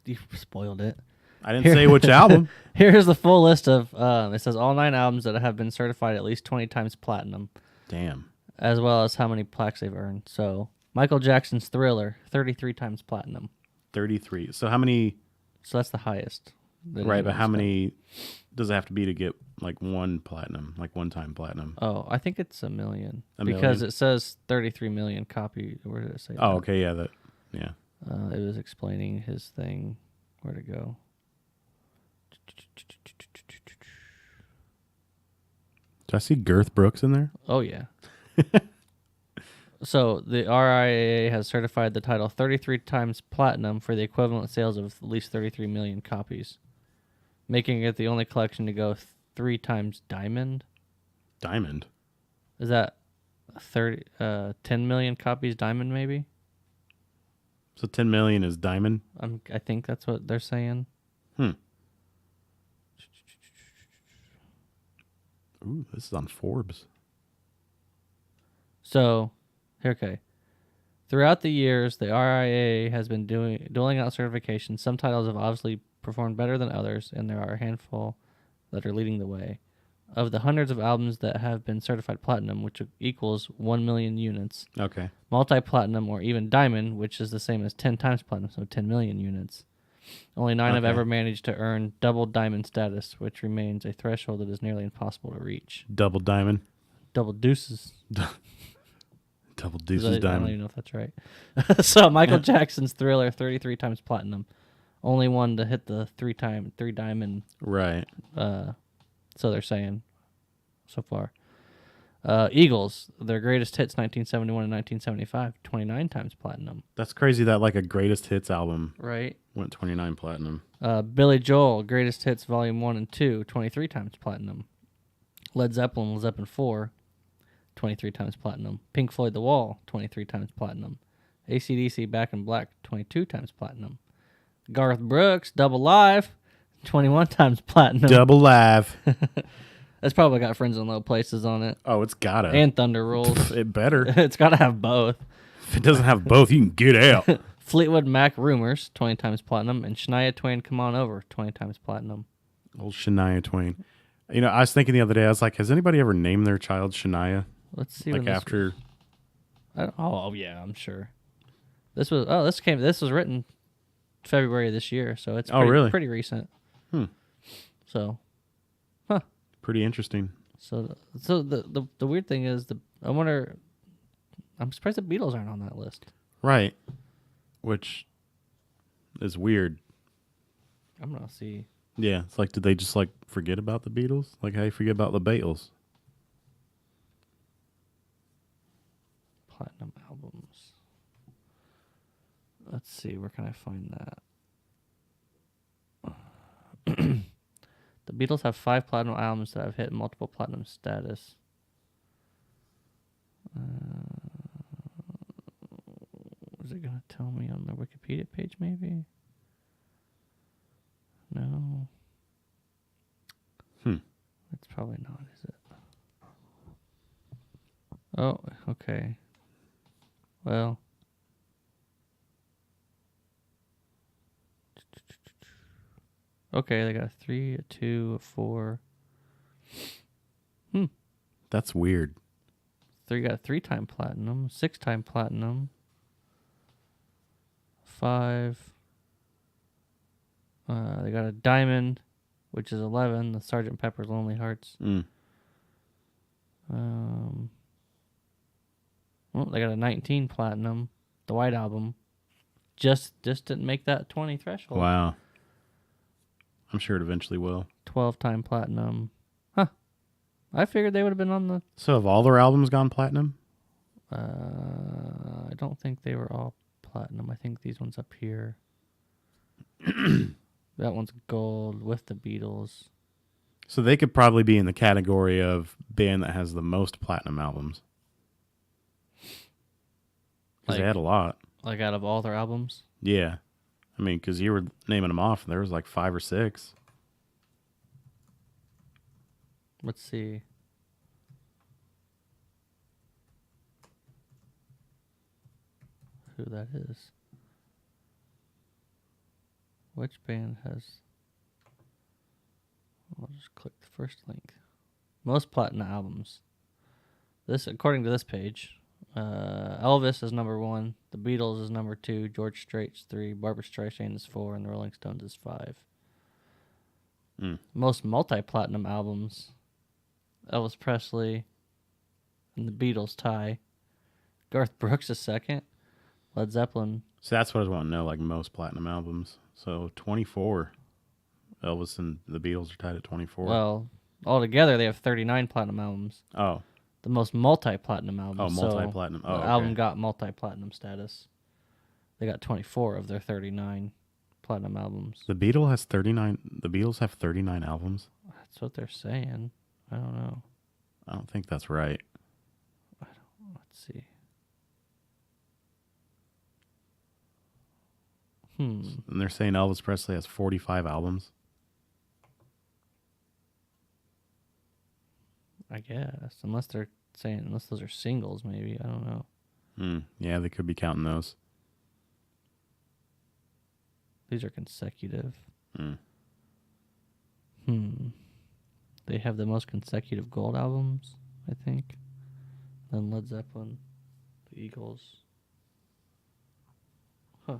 You spoiled it. I didn't say which album. Here's the full list of, it says all 9 albums that have been certified at least 20 times platinum, Damn. as well as how many plaques they've earned. So, Michael Jackson's Thriller, 33 times platinum. 33. So how many... So that's the highest. Right, but how many does it have to be to get like one platinum, like one time platinum? Oh, I think it's 1 million. A because million? it says 33 million copy. Where did it say Oh, that? okay, yeah. It was explaining his thing. Where'd it go? Did I see Girth Brooks in there? Oh, yeah. So the RIAA has certified the title 33 times platinum for the equivalent sales of at least 33 million copies, making it the only collection to go 3 times diamond. Diamond. Is that 10 million copies diamond, maybe? So 10 million is diamond? I think that's what they're saying. Ooh, this is on Forbes. So, okay. Throughout the years, the RIAA has been doling out certifications. Some titles have obviously performed better than others, and there are a handful that are leading the way. of the hundreds of albums that have been certified platinum, which equals 1 million units, Okay. multi-platinum or even diamond, which is the same as 10 times platinum, so 10 million units. Only 9 have Okay. ever managed to earn double diamond status, which remains a threshold that is nearly impossible to reach. Double diamond. Double deuces. Double I deuces don't diamond. even know if that's right. So Michael Jackson's Thriller, 33 times platinum. Only one to hit the three diamond. Right. So they're saying so far. Eagles, their greatest hits, 1971 and 1975, 29 times platinum. That's crazy that like a greatest hits album Right. went 29 platinum. Billy Joel, greatest hits, volume 1 and 2, 23 times platinum. Led Zeppelin 4, 23 times platinum. Pink Floyd, The Wall, 23 times platinum. AC/DC, Back in Black, 22 times platinum. Garth Brooks, Double Live, 21 times platinum. Double live. That's probably got Friends in Low Places on it. Oh, it's gotta. And Thunder Rolls. It better. It's got to have both. If it doesn't have both, you can get out. Fleetwood Mac, Rumors, 20 times platinum. And Shania Twain, Come On Over, 20 times platinum. Old Shania Twain. You know, I was thinking the other day, I was like, has anybody ever named their child Shania? Let's see. Like when this after. was- oh yeah, I'm sure. This was written February of this year, so it's really? pretty recent. So Pretty interesting. So the weird thing is I wonder. I'm surprised the Beatles aren't on that list. Right. Which is weird. I'm gonna see. Yeah. It's like, did they just like forget about the Beatles? Like how you forget about the Beatles? Platinum albums. Let's see. Where can I find that? The Beatles have 5 platinum albums that have hit multiple platinum status. Is it going to tell me on the Wikipedia page, maybe? No. It's probably not, is it? Oh, okay. Well. Okay, they got a 3, a 2, a 4. That's weird. 3 got a 3-time platinum, 6-time platinum, 5. They got a diamond, which is 11. The Sgt. Pepper's Lonely Hearts. Well, they got a 19 platinum, the White Album. Just didn't make that 20 threshold. Wow. I'm sure it eventually will. 12-time platinum. Huh. I figured they would have been on the... So have all their albums gone platinum? I don't think they were all platinum. I think these ones up here. That one's gold with the Beatles. So they could probably be in the category of band that has the most platinum albums. Because they had a lot. Like out of all their albums? Yeah. I mean, because you were naming them off, and there was like 5 or 6. Let's see. Who that is. Which band has... I'll just click the first link. Most platinum albums. This, according to this page, Elvis is number 1, the Beatles is number 2, George Strait's 3, Barbra Streisand is 4, and the Rolling Stones is 5. Most multi-platinum albums, Elvis Presley and the Beatles tie. Garth Brooks is 2nd. Led Zeppelin. So that's what I was wanting to know, like most platinum albums. So 24. Elvis and the Beatles are tied at 24. Well, altogether they have 39 platinum albums. Oh. The most multi-platinum albums. Oh, multi-platinum. So Oh, the okay. album got multi-platinum status. They got 24 of their 39 platinum albums. The Beatles has 39. The Beatles have 39 albums. That's what they're saying. I don't know. I don't think that's right. Let's see. And they're saying Elvis Presley has 45 albums. I guess. Unless they're saying, unless those are singles, maybe. I don't know. Yeah, they could be counting those. These are consecutive. They have the most consecutive gold albums, I think. Then Led Zeppelin, the Eagles. Huh.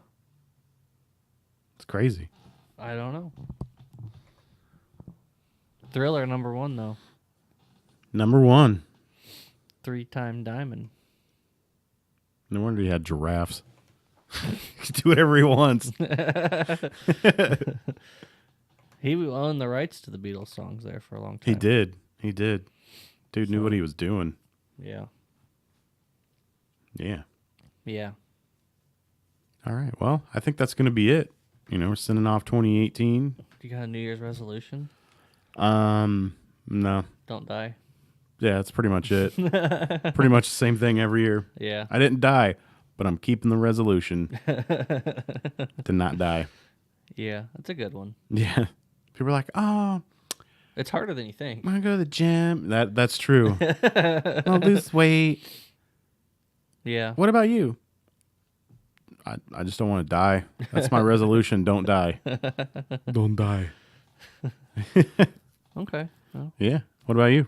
It's crazy. I don't know. Thriller #1 though. Number 1. 3-time diamond. No wonder he had giraffes. He can do whatever he wants. He owned the rights to the Beatles songs there for a long time. He did. Dude knew what he was doing. Yeah. Yeah. Yeah. All right. Well, I think that's going to be it. We're sending off 2018. You got a New Year's resolution? No. Don't die. Yeah, that's pretty much it. Pretty much the same thing every year. Yeah. I didn't die, but I'm keeping the resolution to not die. Yeah, that's a good one. Yeah. People are like, oh, It's harder than you think. I'm going to go to the gym. That's true. I'll lose weight. Yeah. What about you? I just don't want to die. That's my resolution. Don't die. Don't die. Okay. Well, Yeah. What about you?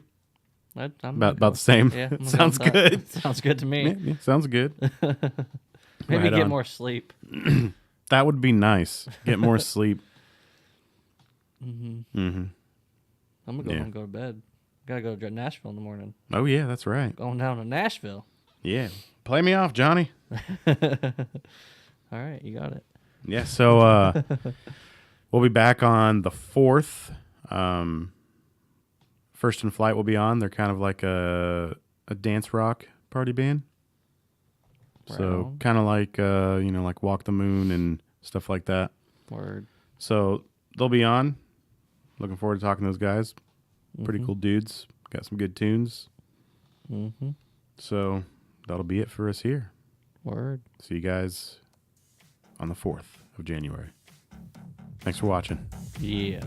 I'm About the same. Yeah. I'm Sounds with that. good. Sounds good to me. Yeah, sounds good. Maybe Right get on. more sleep. That would be nice. Get more sleep. Mm-hmm. Mm-hmm. I'm gonna go Yeah. home and go to bed. Gotta go to Nashville in the morning. Oh, yeah, that's right. Going down to Nashville. Yeah. Play me off, Johnny. All right, you got it. Yeah, so we'll be back on the 4th. First in Flight will be on. They're kind of like a dance rock party band. Right So on. kind of like, like Walk the Moon and stuff like that. Word. So they'll be on. Looking forward to talking to those guys. Pretty cool dudes. Got some good tunes. Mm-hmm. So that'll be it for us here. Word. See you guys on the 4th of January. Thanks for watching. Yeah.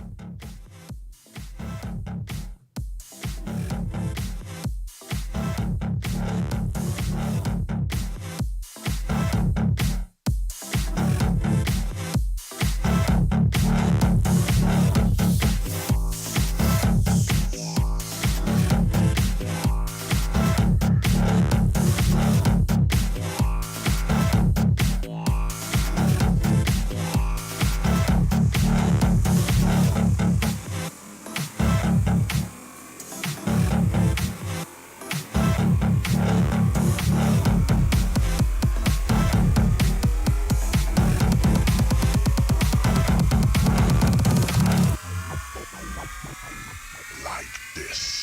Like this.